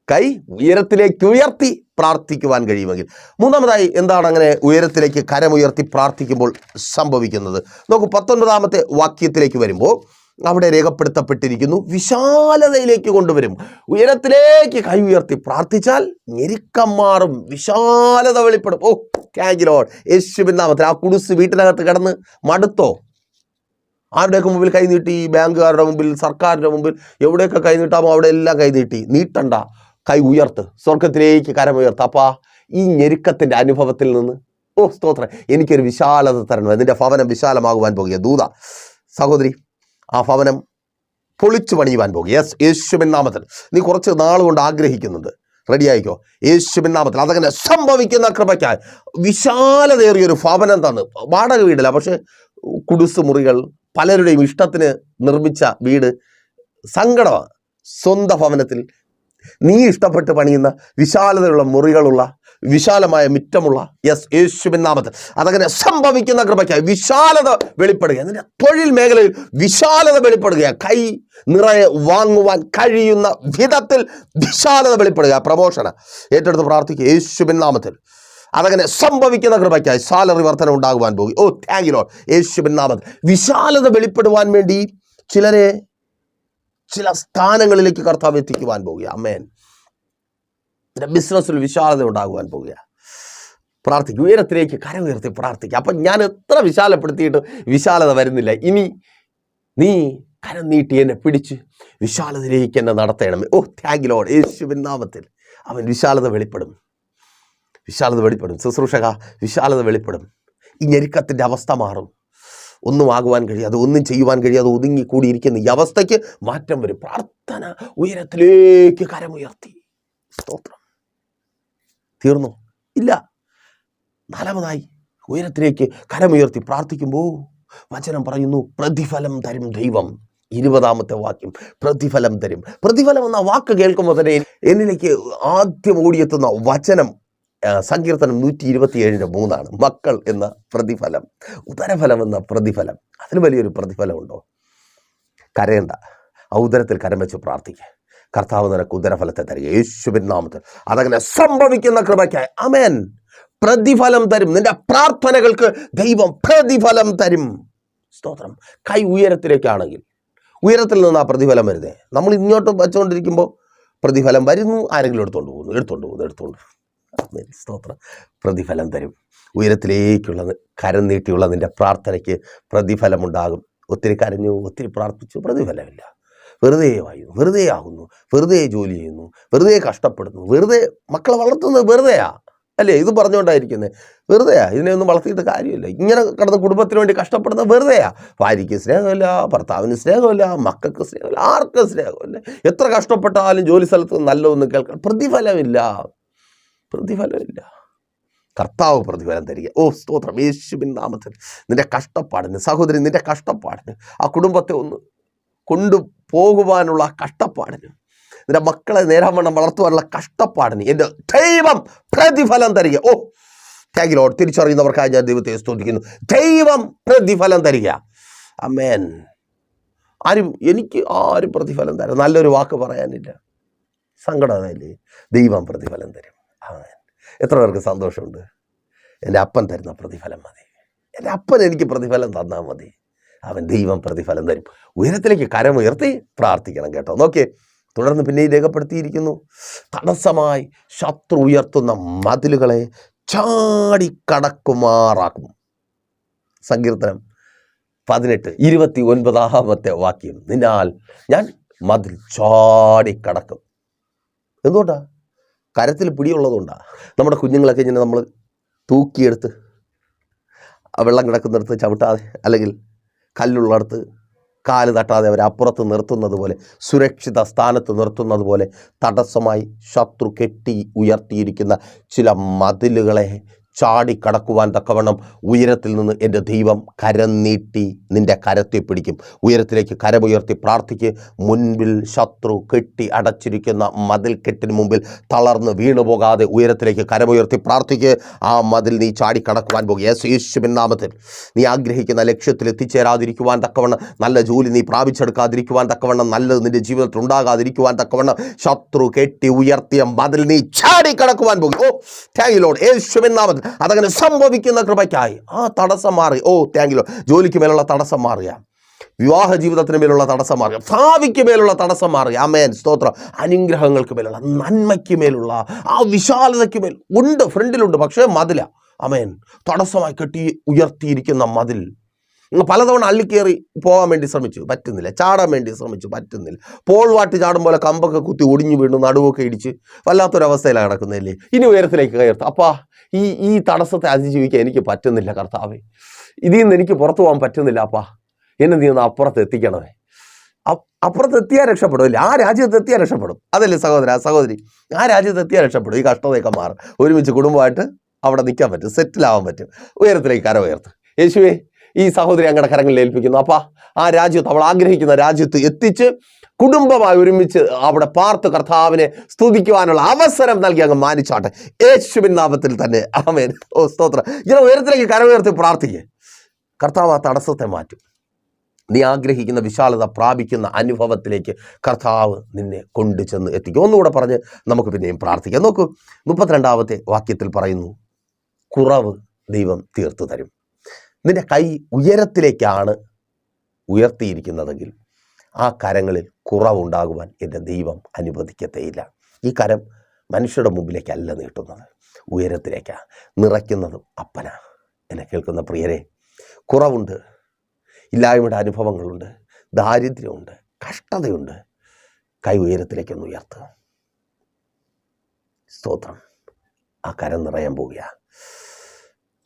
കൈ ഉയരത്തിലേക്ക് ഉയർത്തി പ്രാർത്ഥിക്കുവാൻ കഴിയുമെങ്കിൽ. മൂന്നാമതായി എന്താണ് അങ്ങനെ ഉയരത്തിലേക്ക് കരമുയർത്തി പ്രാർത്ഥിക്കുമ്പോൾ സംഭവിക്കുന്നത്? നോക്കൂ, 19-ാമത്തെ വാക്യത്തിലേക്ക് വരുമ്പോൾ അവിടെ രേഖപ്പെടുത്തപ്പെട്ടിരിക്കുന്നു. വിശാലതയിലേക്ക് കൊണ്ടുവരും. ഉയരത്തിലേക്ക് കൈ ഉയർത്തി പ്രാർത്ഥിച്ചാൽ ഞെരുക്കം മാറും, വിശാലത വെളിപ്പെടും. ഓ താങ്ക് യു ലോർഡ്. യേശുവിൻ നാമത്തിൽ. ആ കുടുസ് വീട്ടിനകത്ത് കിടന്ന് മടുത്തോ? ആരുടെയൊക്കെ മുമ്പിൽ കൈ നീട്ടി? ബാങ്കുകാരുടെ മുമ്പിൽ, സർക്കാരിൻ്റെ മുമ്പിൽ, എവിടെയൊക്കെ കൈ നീട്ടാമോ അവിടെ എല്ലാം കൈ നീട്ടി. നീട്ടണ്ട, കൈ ഉയർത്ത്, സ്വർഗത്തിലേക്ക് കരമുയർത്ത്. അപ്പാ ഈ ഞെരുക്കത്തിൻ്റെ അനുഭവത്തിൽ നിന്ന് ഓ സ്തോത്രം, എനിക്കൊരു വിശാലത തരണം. അതിൻ്റെ ഭവനം വിശാലമാകുവാൻ പോകുക. ദൂത സഹോദരി, ആ ഭവനം പൊളിച്ചു പണിയുവാൻ പോകുക. യെസ്, യേശുവിൻ നാമത്തിൽ. നീ കുറച്ച് നാളുകൊണ്ട് ആഗ്രഹിക്കുന്നുണ്ട്, റെഡിയായിക്കോ യേശുവിൻ നാമത്തിൽ. അതങ്ങനെ സംഭവിക്കുന്ന കൃപയ്ക്കായി വിശാലതയേറിയൊരു ഭവനം തന്ന്. വാടക വീടില്ല, പക്ഷെ കുടുസ് മുറികൾ, പലരുടെയും ഇഷ്ടത്തിന് നിർമ്മിച്ച വീട്. സങ്കടമാണ്. സ്വന്തം ഭവനത്തിൽ നീ ഇഷ്ടപ്പെട്ട് പണിയുന്ന വിശാലതയുള്ള മുറികളുള്ള, വിശാലമായ മുറ്റമുള്ള, യെസ് യേശുവിൻ നാമത്തിൽ അതങ്ങനെ സംഭവിക്കുന്ന കൃപയ്ക്കായി വിശാലത വെളിപ്പെടുക. അതിൻ്റെ തൊഴിൽ മേഖലയിൽ വിശാലത വെളിപ്പെടുക. കൈ നിറയെ വാങ്ങുവാൻ കഴിയുന്ന വിധത്തിൽ വിശാലത വെളിപ്പെടുക. പ്രമോഷന് ഏറ്റെടുത്ത് പ്രാർത്ഥിക്കുക യേശുവിൻ നാമത്തിൽ. അതങ്ങനെ സംഭവിക്കുന്ന കൃപയ്ക്കായി സാലറി വർധന ഉണ്ടാകുവാൻ പോകും. ഓ താങ്ക് യു ലോർഡ്. യേശുവിൻ നാമത്തിൽ വിശാലത വെളിപ്പെടുവാൻ വേണ്ടി ചിലരെ ചില സ്ഥാനങ്ങളിലേക്ക് കർത്താവ് എത്തിക്കുവാൻ പോകുക. അമേൻ. ബിസിനസ്സിൽ വിശാലത ഉണ്ടാകുവാൻ പോകുക. പ്രാർത്ഥിക്കുക, ഉയരത്തിലേക്ക് കരമുയർത്തി പ്രാർത്ഥിക്കുക. അപ്പം ഞാൻ എത്ര വിശാലപ്പെടുത്തിയിട്ട് വിശാലത വരുന്നില്ല. ഇനി നീ കരം നീട്ടി എന്നെ പിടിച്ച് വിശാലതയിലേക്ക് എന്നെ നടത്തണമേ. ഓ താങ്ക് യു ലോർഡ്. യേശുവിൻ നാമത്തിൽ അവൻ വിശാലത വെളിപ്പെടും. വിശാലത വെളിപ്പെടും. ശുശ്രൂഷക വിശാലത വെളിപ്പെടും. ഈ ഞെരുക്കത്തിൻ്റെ അവസ്ഥ മാറും. ഒന്നും ആകുവാൻ കഴിയാതെ, ഒന്നും ചെയ്യുവാൻ കഴിയാതെ ഒതുങ്ങിക്കൂടിയിരിക്കുന്ന ഈ അവസ്ഥയ്ക്ക് മാറ്റം വരും. പ്രാർത്ഥന ഉയരത്തിലേക്ക് കരമുയർത്തി. സ്തോത്രം. തീർന്നു? ഇല്ല. നാലാമതായി ഉയരത്തിലേക്ക് കരമുയർത്തി പ്രാർത്ഥിക്കുമ്പോൾ വചനം പറയുന്നു, പ്രതിഫലം തരും ദൈവം. 20-ാമത്തെ വാക്യം, പ്രതിഫലം തരും. പ്രതിഫലം എന്ന വാക്ക് കേൾക്കുമ്പോൾ തന്നെ എന്നിലേക്ക് ആദ്യം ഓടിയെത്തുന്ന വചനം സങ്കീർത്തനം 127:3 മക്കൾ എന്ന പ്രതിഫലം, ഉദരഫലം എന്ന പ്രതിഫലം. അതിന് വലിയൊരു പ്രതിഫലമുണ്ടോ? കരയണ്ട, ആ ഉദരത്തിൽ കരം വെച്ച് പ്രാർത്ഥിക്കുക. കർത്താവ് നിനക്ക് ഉദരഫലത്തെ തരിക യേശുവിൻ നാമത്തിൽ. അതങ്ങനെ സംഭവിക്കുന്ന കൃപയ്ക്കായി ആമേൻ. പ്രതിഫലം തരും. നിന്റെ പ്രാർത്ഥനകൾക്ക് ദൈവം പ്രതിഫലം തരും. സ്തോത്രം. കൈ ഉയരത്തിലേക്കാണെങ്കിൽ ഉയരത്തിൽ നിന്ന് ആ പ്രതിഫലം വരുന്നേ. നമ്മൾ ഇങ്ങോട്ട് വെച്ചുകൊണ്ടിരിക്കുമ്പോൾ പ്രതിഫലം വരുന്നു, ആരെങ്കിലും എടുത്തോണ്ട് പോകുന്നു. സ്തോത്രം. പ്രതിഫലം തരും. ഉയരത്തിലേക്കുള്ള കരം നീട്ടിയുള്ള നിന്റെ പ്രാർത്ഥനയ്ക്ക് പ്രതിഫലമുണ്ടാകും. ഒത്തിരി കരഞ്ഞു, ഒത്തിരി പ്രാർത്ഥിച്ചു, പ്രതിഫലമില്ല. വെറുതെ വായുന്നു, വെറുതെ ആകുന്നു, വെറുതെ ജോലി ചെയ്യുന്നു, വെറുതെ കഷ്ടപ്പെടുന്നു, വെറുതെ മക്കളെ വളർത്തുന്നത് വെറുതെയാ അല്ലേ? ഇത് പറഞ്ഞുകൊണ്ടായിരിക്കുന്നത് വെറുതെയാ. ഇതിനെ ഒന്നും വളർത്തിയിട്ട് കാര്യമില്ല. ഇങ്ങനെ കിടന്ന് കുടുംബത്തിന് വേണ്ടി കഷ്ടപ്പെടുന്നത് വെറുതെയാ. ഭാര്യയ്ക്ക് സ്നേഹമില്ല, ഭർത്താവിന് സ്നേഹമില്ല, മക്കൾക്ക് സ്നേഹമില്ല, ആർക്കും സ്നേഹമില്ല. എത്ര കഷ്ടപ്പെട്ടാലും ജോലി സ്ഥലത്ത് നല്ലതൊന്നും കേൾക്കാൻ പ്രതിഫലമില്ല. കർത്താവ് പ്രതിഫലം തരിക. ഓ സ്തോത്രം. യേശുവിൻ നാമത്തിൽ നിന്റെ കഷ്ടപ്പാടിന്, സഹോദരി നിന്റെ കഷ്ടപ്പാടിന്, ആ കുടുംബത്തെ ഒന്ന് കൊണ്ടുപോകുവാനുള്ള കഷ്ടപ്പാടിന്, നിന്റെ മക്കളെ നേരാവണ്ണം വളർത്തുവാനുള്ള കഷ്ടപ്പാടിന് എൻ്റെ ദൈവം പ്രതിഫലം തരിക. ഓ താങ്ക് യു ലോർഡ്. തിരിച്ചറിയുന്നവർക്കായി ഞാൻ ദൈവത്തെ സ്തുതിക്കുന്നു. ദൈവം പ്രതിഫലം തരിക. ആമേൻ. എനിക്ക് ആരും പ്രതിഫലം തരാം, നല്ലൊരു വാക്ക് പറയാനില്ല. സങ്കടമല്ലേ? ദൈവം പ്രതിഫലം തരും. ആമേൻ. എത്ര പേർക്ക് സന്തോഷമുണ്ട്? എൻ്റെ അപ്പൻ തരുന്ന പ്രതിഫലം മതി. എൻ്റെ അപ്പൻ എനിക്ക് പ്രതിഫലം തന്നാൽ മതി. അവൻ ദൈവം പ്രതിഫലം തരും. ഉയരത്തിലേക്ക് കരമുയർത്തി പ്രാർത്ഥിക്കണം കേട്ടോ. നോക്കിയേ, തുടർന്ന് പിന്നെ രേഖപ്പെടുത്തിയിരിക്കുന്നു, തടസ്സമായി ശത്രു ഉയർത്തുന്ന മതിലുകളെ ചാടിക്കടക്കുമാറാക്കും. സങ്കീർത്തനം 18:29 വാക്യം. നിന്നാൽ ഞാൻ മതിൽ ചാടിക്കടക്കും. എന്തുകൊണ്ടാ? കരത്തിൽ പിടിയുള്ളതുകൊണ്ടാ. നമ്മുടെ കുഞ്ഞുങ്ങളൊക്കെ ഇങ്ങനെ നമ്മൾ തൂക്കിയെടുത്ത് വെള്ളം കിടക്കുന്നിടത്ത് ചവിട്ടാതെ, അല്ലെങ്കിൽ കല്ലുള്ളിടത്ത് കാല് തട്ടാതെ അവരെ അപ്പുറത്ത് നിർത്തുന്നത് പോലെ, സുരക്ഷിത സ്ഥാനത്ത് നിർത്തുന്നത് പോലെ തടസ്സമായി ശത്രു കെട്ടി ഉയർത്തിയിരിക്കുന്ന ചില മതിലുകളെ ചാടിക്കടക്കുവാൻ തക്കവണ്ണം ഉയരത്തിൽ നിന്ന് എൻ്റെ ദൈവം കരം നീട്ടി നിൻ്റെ കരത്തെ പിടിക്കും. ഉയരത്തിലേക്ക് കരമുയർത്തി പ്രാർത്ഥിക്ക്. മുൻപിൽ ശത്രു കെട്ടി അടച്ചിരിക്കുന്ന മതിൽ കെട്ടിന് മുമ്പിൽ തളർന്ന് വീണു പോകാതെ ഉയരത്തിലേക്ക് കരമുയർത്തി പ്രാർത്ഥിക്ക്. ആ മതിൽ നീ ചാടിക്കടക്കുവാൻ പോകും. യേശുവിൻ നാമത്തിൽ നീ ആഗ്രഹിക്കുന്ന ലക്ഷ്യത്തിൽ എത്തിച്ചേരാതിരിക്കുവാൻ തക്കവണ്ണം, നല്ല ജോലി നീ പ്രാപിച്ചെടുക്കാതിരിക്കുവാൻ തക്കവണ്ണം, നല്ലത് നിൻ്റെ ജീവിതത്തിൽ ഉണ്ടാകാതിരിക്കുവാൻ തക്കവണ്ണം ശത്രു കെട്ടി ഉയർത്തിയ മതിൽ നീ ചാടിക്കടക്കുവാൻ പോകും. ഓ താങ്ക് യു ലോർഡ്. യേശുവിൻ നാമത്തിൽ അതങ്ങനെ സംഭവിക്കുന്ന കൃപയ്ക്കായി ആ തടസ്സം മാറി. ഓ താങ്ക് യു ലോർഡ്. ജോലിക്ക് മേലുള്ള തടസ്സം മാറുക, വിവാഹ ജീവിതത്തിന് മേലുള്ള തടസ്സം മാറുക, ഭാവിക്ക് മേലുള്ള തടസ്സം മാറുക. ആമേൻ, സ്തോത്രം. അനുഗ്രഹങ്ങൾക്ക് മേലുള്ള, നന്മയ്ക്ക് മേലുള്ള ആ വിശാലതയ്ക്ക് മേൽ ഉണ്ട്, ഫ്രണ്ടിലുണ്ട്. പക്ഷേ മതില, ആമേൻ, തടസ്സമായി കെട്ടി ഉയർത്തിയിരിക്കുന്ന മതിൽ പലതവണ അള്ളിക്കേറി പോകാൻ വേണ്ടി ശ്രമിച്ചു, പറ്റുന്നില്ല. ചാടാൻ വേണ്ടി ശ്രമിച്ചു, പറ്റുന്നില്ല. പോൾ വാട്ട് ചാടും പോലെ കമ്പൊക്കെ കുത്തി ഒടിഞ്ഞു വീണു, നടുവൊക്കെ ഇടിച്ച് വല്ലാത്തൊരവസ്ഥയിലാണ് കിടക്കുന്നതല്ലേ. ഇനി ഉയരത്തിലേക്ക് കയർത്ത്. അപ്പാ ഈ തടസ്സത്തെ അതിജീവിക്കാൻ എനിക്ക് പറ്റുന്നില്ല കർത്താവേ, ഇതിൽ നിന്ന് എനിക്ക് പുറത്തു പോകാൻ പറ്റുന്നില്ല. അപ്പാ എന്നെ നീ ഒന്ന് അപ്പുറത്ത് എത്തിക്കണമേ. അപ്പുറത്ത് എത്തിയാൽ രക്ഷപ്പെടും. ആ രാജ്യത്ത് എത്തിയാൽ രക്ഷപ്പെടും. അതല്ലേ സഹോദര, സഹോദരി, ആ രാജ്യത്ത് എത്തിയാൽ രക്ഷപ്പെടും. ഈ കഷ്ടതയൊക്കെ മാറും. ഒരുമിച്ച് കുടുംബമായിട്ട് അവിടെ നിൽക്കാൻ പറ്റും, സെറ്റിലാവാൻ പറ്റും. ഉയരത്തിലേക്ക് കര ഉയർത്ത്. യേശുവേ, ഈ സഹോദരി അങ്ങയുടെ കരങ്ങളിൽ ഏൽപ്പിക്കുന്നു. അപ്പാ ആ രാജ്യത്ത്, അവൾ ആഗ്രഹിക്കുന്ന രാജ്യത്ത് എത്തിച്ച് കുടുംബമായി ഒരുമിച്ച് അവിടെ പാർത്ത് കർത്താവിനെ സ്തുതിക്കുവാനുള്ള അവസരം നൽകി അങ്ങ് മാനിച്ചാട്ടെ, യേശുവിൻ നാമത്തിൽ തന്നെ. ആമേൻ. ഓ സ്തോത്രം. ഇങ്ങനെ ഉയരത്തിലേക്ക് കരമുയർത്തി പ്രാർത്ഥിക്കുക. കർത്താവ് ആ തടസ്സത്തെ മാറ്റും. നീ ആഗ്രഹിക്കുന്ന വിശാലത പ്രാപിക്കുന്ന അനുഭവത്തിലേക്ക് കർത്താവ് നിന്നെ കൊണ്ടു ചെന്ന് എത്തിക്കും. ഒന്നുകൂടെ പറഞ്ഞ് നമുക്ക് പിന്നെയും പ്രാർത്ഥിക്കാം. നോക്കൂ, 32-ാമത്തെ വാക്യത്തിൽ പറയുന്നു, കുറവ് ദൈവം തീർത്തു തരും. നിന്റെ കൈ ഉയരത്തിലേക്കാണ് ഉയർത്തിയിരിക്കുന്നതെങ്കിൽ ആ കരങ്ങളിൽ കുറവുണ്ടാകുവാൻ എൻ്റെ ദൈവം അനുവദിക്കത്തേയില്ല. ഈ കരം മനുഷ്യരുടെ മുമ്പിലേക്കല്ല നീട്ടുന്നത്, ഉയരത്തിലേക്കാണ് നിറയ്ക്കുന്നതും അപ്പനാ. എന്നെ കേൾക്കുന്ന പ്രിയരെ, കുറവുണ്ട്, ഇല്ലായ്മയുടെ അനുഭവങ്ങളുണ്ട്, ദാരിദ്ര്യമുണ്ട്, കഷ്ടതയുണ്ട്. കൈ ഉയരത്തിലേക്കൊന്ന് ഉയർത്തുക. സ്തോത്രം. ആ കരം നിറയാൻ പോകുക.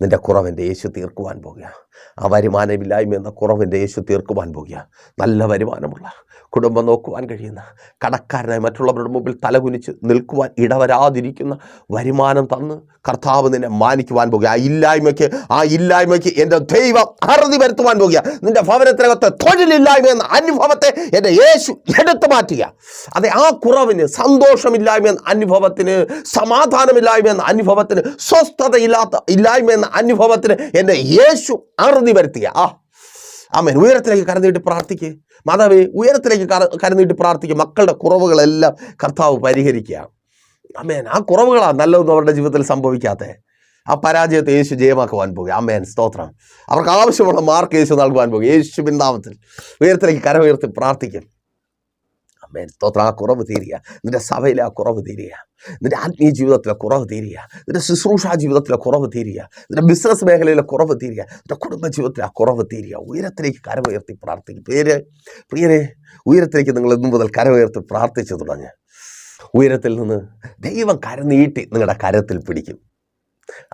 നിൻ്റെ കുറവെൻ്റെ യേശു തീർക്കുവാൻ പോകുക. ആ വരുമാനമില്ലായ്മ എന്ന കുറവെൻ്റെ യേശു തീർക്കുവാൻ പോകുക. നല്ല വരുമാനമുള്ള, കുടുംബം നോക്കുവാൻ കഴിയുന്ന, കടക്കാരനായി മറ്റുള്ളവരുടെ മുമ്പിൽ തലകുനിച്ച് നിൽക്കുവാൻ ഇടവരാതിരിക്കുന്ന വരുമാനം തന്ന് കർത്താവ് നിന്നെ മാനിക്കുവാൻ പോകുക. ആ ഇല്ലായ്മയ്ക്ക് എൻ്റെ ദൈവം അറുതി വരുത്തുവാൻ പോകുക. നിൻ്റെ ഭവനത്തിനകത്ത് തൊഴിലില്ലായ്മ എന്ന അനുഭവത്തെ എൻ്റെ യേശു എടുത്തു മാറ്റുക. അതെ, ആ കുറവിന്, സന്തോഷമില്ലായ്മ എന്ന അനുഭവത്തിന്, സമാധാനമില്ലായ്മ എന്ന അനുഭവത്തിന്, ഇല്ലായ്മ എന്ന അനുഭവത്തിന് എൻ്റെ യേശു അറുതി വരുത്തുക. ആമേൻ. ഉയരത്തിലേക്ക് കരനീട്ടി പ്രാർത്ഥിക്കുക. മാതാവേ, ഉയരത്തിലേക്ക് കരനീട്ടി പ്രാർത്ഥിക്കുക. മക്കളുടെ കുറവുകളെല്ലാം കർത്താവ് പരിഹരിക്കുക. ആമേൻ. ആ കുറവുകളാണ് നല്ലതൊന്നും അവരുടെ ജീവിതത്തിൽ സംഭവിക്കാത്ത. ആ പരാജയത്തെ യേശു ജയമാക്കുവാൻ പോകുക. ആമേൻ. സ്തോത്രം. അവർക്ക് ആവശ്യമുള്ള മാർക്ക് യേശു നൽകുവാൻ പോകുക. യേശുവിൻ നാമത്തിൽ ഉയരത്തിലേക്ക് കരമുയർത്തി പ്രാർത്ഥിക്കും. ആമേൻ. സ്തോത്രം. ആ കുറവ് തീരുക. നിന്റെ സഭയിലെ ആ കുറവ് തീരുക. നിന്റെ ആത്മീയ ജീവിതത്തിലെ കുറവ് തീരുക. നിന്റെ ശുശ്രൂഷ ജീവിതത്തിലെ കുറവ് തീരുക. നിന്റെ ബിസിനസ് മേഖലയിലെ കുറവ് തീരുക. നിന്റെ കുടുംബ ജീവിതത്തിലെ ആ കുറവ് തീരുക. ഉയരത്തിലേക്ക് കരമുയർത്തി പ്രാർത്ഥിക്കും. പ്രിയരെ, ഉയരത്തിലേക്ക് നിങ്ങൾ ഇന്നു മുതൽ കരമുയർത്തി പ്രാർത്ഥിച്ചു തുടങ്ങി. ഉയരത്തിൽ നിന്ന് ദൈവം കരനീട്ടി നിങ്ങളുടെ കരത്തിൽ പിടിക്കും.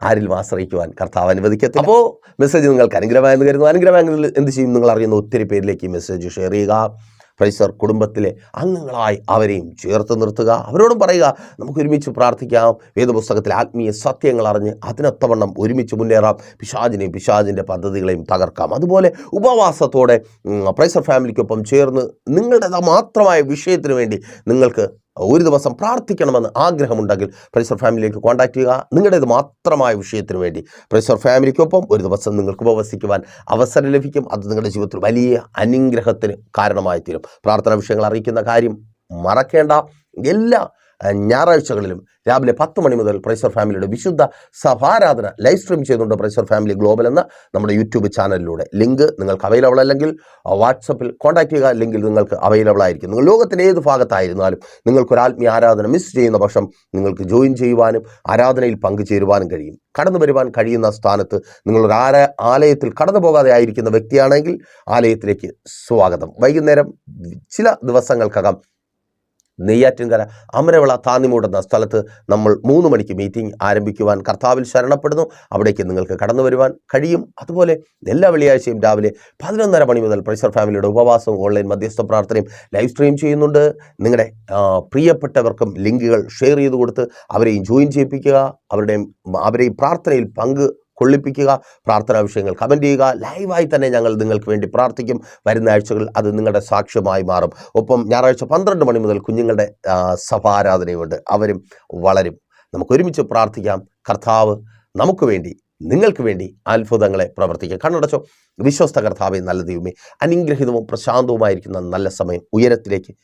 ആരിലും ആശ്രയിക്കുവാൻ കർത്താവ് അനുവദിക്കത്തില്ല. അപ്പോൾ മെസ്സേജ് നിങ്ങൾക്ക് അനുഗ്രഹമായെന്ന് കരുതുന്നു. അനുഗ്രഹമായെങ്കിൽ എന്ത് ചെയ്യും? നിങ്ങൾ അറിയുന്ന ഒത്തിരി പേരിലേക്ക് ഈ മെസ്സേജ് ഷെയർ ചെയ്യുക. പ്രൈസർ കുടുംബത്തിലെ അംഗങ്ങളായി അവരെയും ചേർത്ത് നിർത്തുക. അവരോടും പറയുക, നമുക്ക് ഒരുമിച്ച് പ്രാർത്ഥിക്കാം. വേദപുസ്തകത്തിലെ ആത്മീയ സത്യങ്ങൾ അറിഞ്ഞ് അതിനൊത്തവണ്ണം ഒരുമിച്ച് മുന്നേറാം. പിശാചിനെയും പിശാചിൻ്റെ പദ്ധതികളെയും തകർക്കാം. അതുപോലെ ഉപവാസത്തോടെ പ്രൈസർ ഫാമിലിക്കൊപ്പം ചേർന്ന് നിങ്ങളുടെ മാത്രമായ വിഷയത്തിന് വേണ്ടി നിങ്ങൾക്ക് ഒരു ദിവസം പ്രാർത്ഥിക്കണമെന്ന് ആഗ്രഹമുണ്ടെങ്കിൽ പ്രൈസർ ഫാമിലിയിലേക്ക് കോൺടാക്ട് ചെയ്യുക. നിങ്ങളുടേത് മാത്രമായ വിഷയത്തിന് വേണ്ടി പ്രൈസർ ഫാമിലിക്കൊപ്പം ഒരു ദിവസം നിങ്ങൾക്ക് ഉപവസിക്കുവാൻ അവസരം ലഭിക്കും. അത് നിങ്ങളുടെ ജീവിതത്തിൽ വലിയ അനുഗ്രഹത്തിന് കാരണമായി തീരും. പ്രാർത്ഥനാ വിഷയങ്ങൾ അറിയിക്കുന്ന കാര്യം മറക്കേണ്ട. എല്ലാ ഞായറാഴ്ചകളിലും രാവിലെ 10 മണി മുതൽ പ്രൈസർ ഫാമിലിയുടെ വിശുദ്ധ സഭാരാധന ലൈവ് സ്ട്രീം ചെയ്യുന്നുണ്ട്. പ്രൈസർ ഫാമിലി ഗ്ലോബൽ എന്ന നമ്മുടെ യൂട്യൂബ് ചാനലിലൂടെ. ലിങ്ക് നിങ്ങൾക്ക് അവൈലബിൾ അല്ലെങ്കിൽ വാട്സപ്പിൽ കോൺടാക്ട് ചെയ്യുക. ലിങ്കിൽ നിങ്ങൾക്ക് അവൈലബിൾ ആയിരിക്കും. നിങ്ങൾ ലോകത്തിൻ്റെ ഏത് ഭാഗത്തായിരുന്നാലും നിങ്ങൾക്കൊരു ആത്മീയ ആരാധന മിസ് ചെയ്യുന്ന പക്ഷം നിങ്ങൾക്ക് ജോയിൻ ചെയ്യുവാനും ആരാധനയിൽ പങ്കുചേരുവാനും കഴിയും. കടന്നു വരുവാൻ കഴിയുന്ന സ്ഥാനത്ത് നിങ്ങളൊരു ആലയത്തിൽ കടന്നു പോകാതെ ആയിരിക്കുന്ന വ്യക്തിയാണെങ്കിൽ ആലയത്തിലേക്ക് സ്വാഗതം. വൈകുന്നേരം ചില ദിവസങ്ങൾക്കകം നെയ്യാറ്റിൻകര അമരവിള താന്നിമൂട് എന്ന സ്ഥലത്ത് നമ്മൾ 3 മണിക്ക് മീറ്റിംഗ് ആരംഭിക്കുവാൻ കർത്താവിൽ ശരണപ്പെടുന്നു. അവിടേക്ക് നിങ്ങൾക്ക് കടന്നു വരുവാൻ കഴിയും. അതുപോലെ എല്ലാ വെള്ളിയാഴ്ചയും രാവിലെ 11:30 മണി മുതൽ പ്രൈസർ ഫാമിലിയുടെ ഉപവാസവും ഓൺലൈൻ മധ്യസ്ഥ പ്രാർത്ഥനയും ലൈവ് സ്ട്രീം ചെയ്യുന്നുണ്ട്. നിങ്ങളുടെ പ്രിയപ്പെട്ടവർക്കും ലിങ്കുകൾ ഷെയർ ചെയ്ത് കൊടുത്ത് അവരെയും ജോയിൻ ചെയ്യിപ്പിക്കുക. അവരെയും പ്രാർത്ഥനയിൽ കൊള്ളിപ്പിക്കുക. പ്രാർത്ഥനാ വിഷയങ്ങൾ കമൻറ്റ് ചെയ്യുക. ലൈവായി തന്നെ ഞങ്ങൾ നിങ്ങൾക്ക് വേണ്ടി പ്രാർത്ഥിക്കും. വരുന്ന ആഴ്ചകളിൽ അത് നിങ്ങളുടെ സാക്ഷ്യമായി മാറും. ഒപ്പം ഞായറാഴ്ച 12 മണി മുതൽ കുഞ്ഞുങ്ങളുടെ സഭാരാധനയുണ്ട്. അവരും വളരും. നമുക്ക് ഒരുമിച്ച് പ്രാർത്ഥിക്കാം. കർത്താവ് നമുക്ക് വേണ്ടി, നിങ്ങൾക്ക് വേണ്ടി അത്ഭുതങ്ങളെ പ്രവർത്തിക്കുക. കണ്ണടച്ചോ. വിശ്വസ്ത കർത്താവേ, നല്ല ദൈവമേ, അനുഗ്രഹീതവും പ്രശാന്തവുമായിരിക്കുന്ന നല്ല സമയം ഉയരത്തിലേക്ക്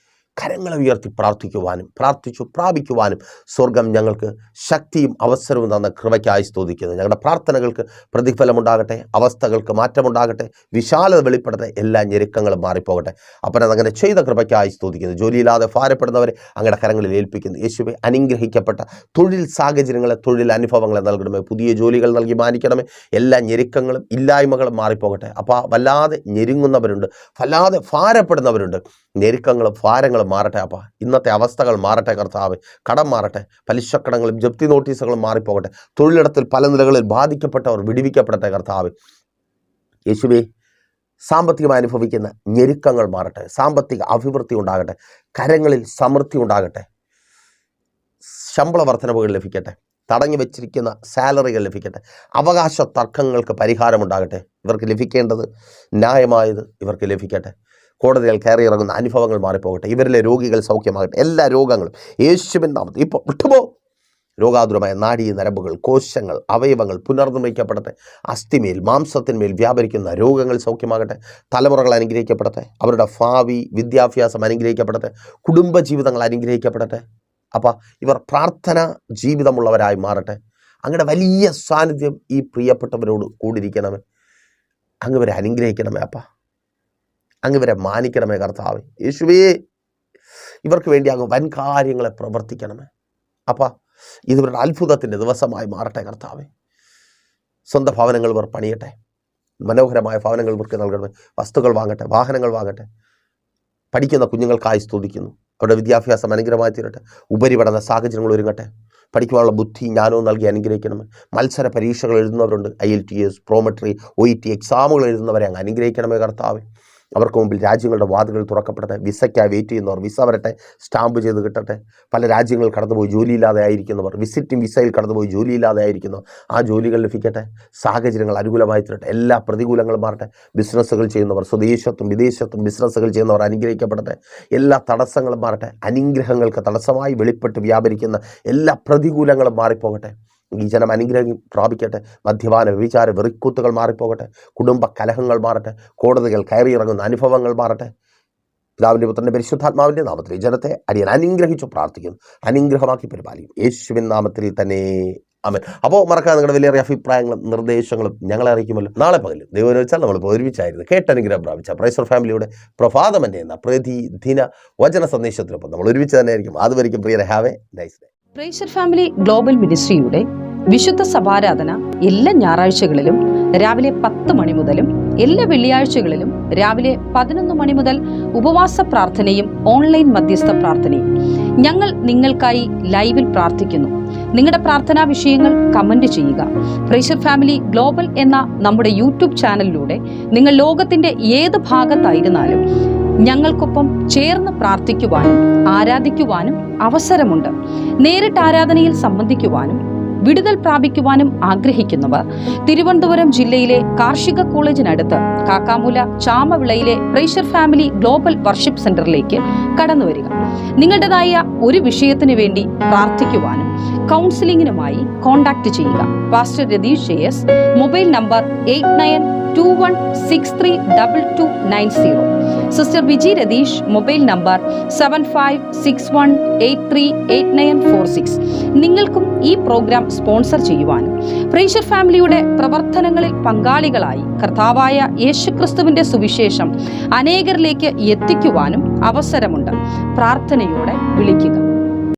കരങ്ങളെ ഉയർത്തി പ്രാർത്ഥിച്ചു പ്രാപിക്കുവാനും സ്വർഗം ഞങ്ങൾക്ക് ശക്തിയും അവസരവും തന്ന കൃപയ്ക്കായി സ്തുതിക്കുന്നു. ഞങ്ങളുടെ പ്രാർത്ഥനകൾക്ക് പ്രതിഫലമുണ്ടാകട്ടെ, അവസ്ഥകൾക്ക് മാറ്റമുണ്ടാകട്ടെ, വിശാലത വെളിപ്പെടട്ടെ, എല്ലാ ഞെരുക്കങ്ങളും മാറിപ്പോകട്ടെ. അപ്പം അതങ്ങനെ ചെയ്ത കൃപയ്ക്കായി സ്തുതിക്കുന്നു. ജോലിയില്ലാതെ ഭാരപ്പെടുന്നവരെ അങ്ങയുടെ കരങ്ങളിൽ ഏൽപ്പിക്കുന്നു. യേശുവേ, അനുഗ്രഹിക്കപ്പെട്ട തൊഴിൽ സാഹചര്യങ്ങളെ, തൊഴിൽ അനുഭവങ്ങളെ നൽകണമേ. പുതിയ ജോലികൾ നൽകി മാനിക്കണമേ. എല്ലാ ഞെരുക്കങ്ങളും ഇല്ലായ്മകളും മാറിപ്പോകട്ടെ. അപ്പോൾ വല്ലാതെ ഞെരുങ്ങുന്നവരുണ്ട്, വല്ലാതെ ഭാരപ്പെടുന്നവരുണ്ട്. ഞെരുക്കങ്ങളും ഭാരങ്ങളും മാറട്ടെ. അപ്പം ഇന്നത്തെ അവസ്ഥകൾ മാറട്ടെ കർത്താവേ. കടം മാറട്ടെ, പലിശക്കടങ്ങളും ജപ്തി നോട്ടീസുകളും മാറിപ്പോകട്ടെ. തൊഴിലിടത്തിൽ പല നിലകളിൽ ബാധിക്കപ്പെട്ടവർ വിടുവിക്കപ്പെടട്ടെ കർത്താവേ. യേശുവേ, സാമ്പത്തികമായി അനുഭവിക്കുന്ന ഞെരുക്കങ്ങൾ മാറട്ടെ, സാമ്പത്തിക അഭിവൃദ്ധി ഉണ്ടാകട്ടെ, കരങ്ങളിൽ സമൃദ്ധി ഉണ്ടാകട്ടെ, ശമ്പള വർധനവുകൾ ലഭിക്കട്ടെ, തടഞ്ഞു വെച്ചിരിക്കുന്ന സാലറികൾ ലഭിക്കട്ടെ, അവകാശ തർക്കങ്ങൾക്ക് പരിഹാരമുണ്ടാകട്ടെ. ഇവർക്ക് ലഭിക്കേണ്ടത് ന്യായമായത് ഇവർക്ക് ലഭിക്കട്ടെ. കോടതികൾ കയറിയിറങ്ങുന്ന അനുഭവങ്ങൾ മാറിപ്പോകട്ടെ. ഇവരിലെ രോഗികൾ സൗഖ്യമാകട്ടെ. എല്ലാ രോഗങ്ങളും യേശുവിൻ നാമത്തിൽ ഇപ്പോൾ വിട്ടുപോ. രോഗാതുരമായ നാഡീ നരമ്പുകൾ, കോശങ്ങൾ, അവയവങ്ങൾ പുനർനിർമ്മിക്കപ്പെടട്ടെ. അസ്ഥിമേൽ, മാംസത്തിന്മേൽ വ്യാപരിക്കുന്ന രോഗങ്ങൾ സൗഖ്യമാകട്ടെ. തലമുറകൾ അനുഗ്രഹിക്കപ്പെടട്ടെ. അവരുടെ ഭാവി വിദ്യാഭ്യാസം അനുഗ്രഹിക്കപ്പെടട്ടെ. കുടുംബജീവിതങ്ങൾ അനുഗ്രഹിക്കപ്പെടട്ടെ. അപ്പം ഇവർ പ്രാർത്ഥന ജീവിതമുള്ളവരായി മാറട്ടെ. അങ്ങയുടെ വലിയ സാന്നിധ്യം ഈ പ്രിയപ്പെട്ടവരോട് കൂടിയിരിക്കണമേ. അങ്ങ് ഇവരെ അനുഗ്രഹിക്കണമേ അപ്പ. അങ്ങ് ഇവരെ മാനിക്കണമേ കർത്താവേ. യേശുവേ, ഇവർക്ക് വേണ്ടി അങ്ങ് വൻ കാര്യങ്ങളെ പ്രവർത്തിക്കണമേ അപ്പ. ഇതിവരുടെ അത്ഭുതത്തിൻ്റെ ദിവസമായി മാറട്ടെ കർത്താവേ. സ്വന്തം ഭവനങ്ങൾ ഇവർ പണിയട്ടെ. മനോഹരമായ ഭവനങ്ങൾ ഇവർക്ക് നൽകണമേ. വസ്തുക്കൾ വാങ്ങട്ടെ, വാഹനങ്ങൾ വാങ്ങട്ടെ. പഠിക്കുന്ന കുഞ്ഞുങ്ങൾക്കായി സ്തുതിക്കുന്നു. അവരുടെ വിദ്യാഭ്യാസം അനുഗ്രഹമായി തീരട്ടെ. ഉപരിപഠന സാഹചര്യങ്ങൾ ഒരുങ്ങട്ടെ. പഠിക്കുവാനുള്ള ബുദ്ധി ജ്ഞാനവും നൽകി അനുഗ്രഹിക്കണമേ. മത്സര പരീക്ഷകൾ എഴുതുന്നവരുണ്ട്, IELTS, പ്രോമെട്രി, OET എക്സാമുകൾ എഴുതുന്നവരെ അങ്ങ് അനുഗ്രഹിക്കണമേ കർത്താവേ. അവർക്ക് മുമ്പിൽ രാജ്യങ്ങളുടെ വാതിലുകൾ തുറക്കപ്പെടട്ടെ. വിസയ്ക്കായി വെയിറ്റ് ചെയ്യുന്നവർ വിസ വരട്ടെ, സ്റ്റാമ്പ് ചെയ്ത് കിട്ടട്ടെ. പല രാജ്യങ്ങളിൽ കടന്നുപോയി ജോലിയില്ലാതെ ആയിരിക്കുന്നവർ, വിസിറ്റിംഗ് വിസയിൽ കടന്നുപോയി ജോലിയില്ലാതെ ആയിരിക്കുന്നവർ, ആ ജോലികൾ ലഭിക്കട്ടെ. സാഹചര്യങ്ങൾ അനുകൂലമായി തീരട്ടെ. എല്ലാ പ്രതികൂലങ്ങളും മാറട്ടെ. ബിസിനസ്സുകൾ ചെയ്യുന്നവർ, സ്വദേശത്തും വിദേശത്തും ബിസിനസ്സുകൾ ചെയ്യുന്നവർ അനുഗ്രഹിക്കപ്പെടട്ടെ. എല്ലാ തടസ്സങ്ങളും മാറട്ടെ. അനുഗ്രഹങ്ങൾക്ക് തടസ്സമായി വെളിപ്പെട്ട് വ്യാപരിക്കുന്ന എല്ലാ പ്രതികൂലങ്ങളും മാറിപ്പോകട്ടെ. ഈ ജനം അനുഗ്രഹം പ്രാപിക്കട്ടെ. മദ്യപാന വ്യഭിചാര വെറിക്കൂത്തുകൾ മാറിപ്പോകട്ടെ. കുടുംബ കലഹങ്ങൾ മാറട്ടെ. കോടതികൾ കയറിയിറങ്ങുന്ന അനുഭവങ്ങൾ മാറട്ടെ. പിതാവിൻ്റെ പുത്രൻ്റെ പരിശുദ്ധാത്മാവിൻ്റെ നാമത്തിൽ ഈ ജനത്തെ അടിയൻ അനുഗ്രഹിച്ചു പ്രാർത്ഥിക്കുന്നു. അനുഗ്രഹമാക്കി പരിപാലിക്കും യേശുവിൻ നാമത്തിൽ തന്നെ, ആമേൻ. അപ്പോൾ മറക്കാതെ നിങ്ങളുടെ വിലയേറിയ അഭിപ്രായങ്ങളും നിർദ്ദേശങ്ങളും ഞങ്ങളെ അറിയിക്കുമല്ലോ. നാളെ പകലും ദൈവം വെച്ചാൽ നമ്മളിപ്പോൾ ഒരുമിച്ചായിരുന്നു കേട്ടനുഗ്രഹം പ്രാപിച്ച പ്രൈസർ ഫാമിലിയുടെ പ്രഭാതമൻ്റെ എന്ന പ്രതിദിന വചന സന്ദേശത്തിനൊപ്പം നമ്മൾ ഒരുമിച്ച് തന്നെ ആയിരിക്കും. അതുവരെയും പ്രിയരെ, have a nice day. Praiser family global മിനിസ്ട്രിയുടെ വിശുദ്ധ സഭാരാധന എല്ലാ ഞായറാഴ്ചകളിലും രാവിലെ 10 മണി മുതലും എല്ലാ വെള്ളിയാഴ്ചകളിലും രാവിലെ 11 മണി മുതൽ ഉപവാസ പ്രാർത്ഥനയും ഓൺലൈൻ മധ്യസ്ഥ പ്രാർത്ഥനയും. ഞങ്ങൾ നിങ്ങൾക്കായി ലൈവിൽ പ്രാർത്ഥിക്കുന്നു. നിങ്ങളുടെ പ്രാർത്ഥനാ വിഷയങ്ങൾ കമന്റ് ചെയ്യുക. പ്രൈസർ ഫാമിലി ഗ്ലോബൽ എന്ന നമ്മുടെ യൂട്യൂബ് ചാനലിലൂടെ നിങ്ങൾ ലോകത്തിന്റെ ഏത് ഭാഗത്തായിരുന്നാലും ഞങ്ങൾക്കൊപ്പം ചേർന്ന് പ്രാർത്ഥിക്കുവാനും ആരാധിക്കുവാനും അവസരമുണ്ട്. നേരിട്ട് ആരാധനയിൽ സംബന്ധിക്കുവാനും വിടുതൽ പ്രാപിക്കുവാനും ആഗ്രഹിക്കുന്നവർ തിരുവനന്തപുരം ജില്ലയിലെ കാർഷിക കോളേജിനടുത്ത് കാക്കാമൂല ചാമവിളയിലെ പ്രൈസർ ഫാമിലി ഗ്ലോബൽ വർഷിപ്പ് സെന്ററിലേക്ക് കടന്നു വരിക. നിങ്ങളുടേതായ ഒരു വിഷയത്തിന് വേണ്ടി പ്രാർത്ഥിക്കുവാനും കൗൺസിലിംഗിനുമായി കോൺടാക്ട് ചെയ്യുക. Pastor Ratheesh JS, mobile number 8921632290. Sister Viji Ratheesh, mobile number 7561838946. നിങ്ങൾക്കും ഈ പ്രോഗ്രാം സ്പോൺസർ ചെയ്യുവാനും പ്രൈസർ ഫാമിലിയുടെ പ്രവർത്തനങ്ങളിൽ പങ്കാളികളായി കർത്താവായ യേശുക്രിസ്തുവിന്റെ സുവിശേഷം അനേകരിലേക്ക് എത്തിക്കുവാനും അവസരമുണ്ട്. പ്രാർത്ഥനയോടെ വിളിക്കുക.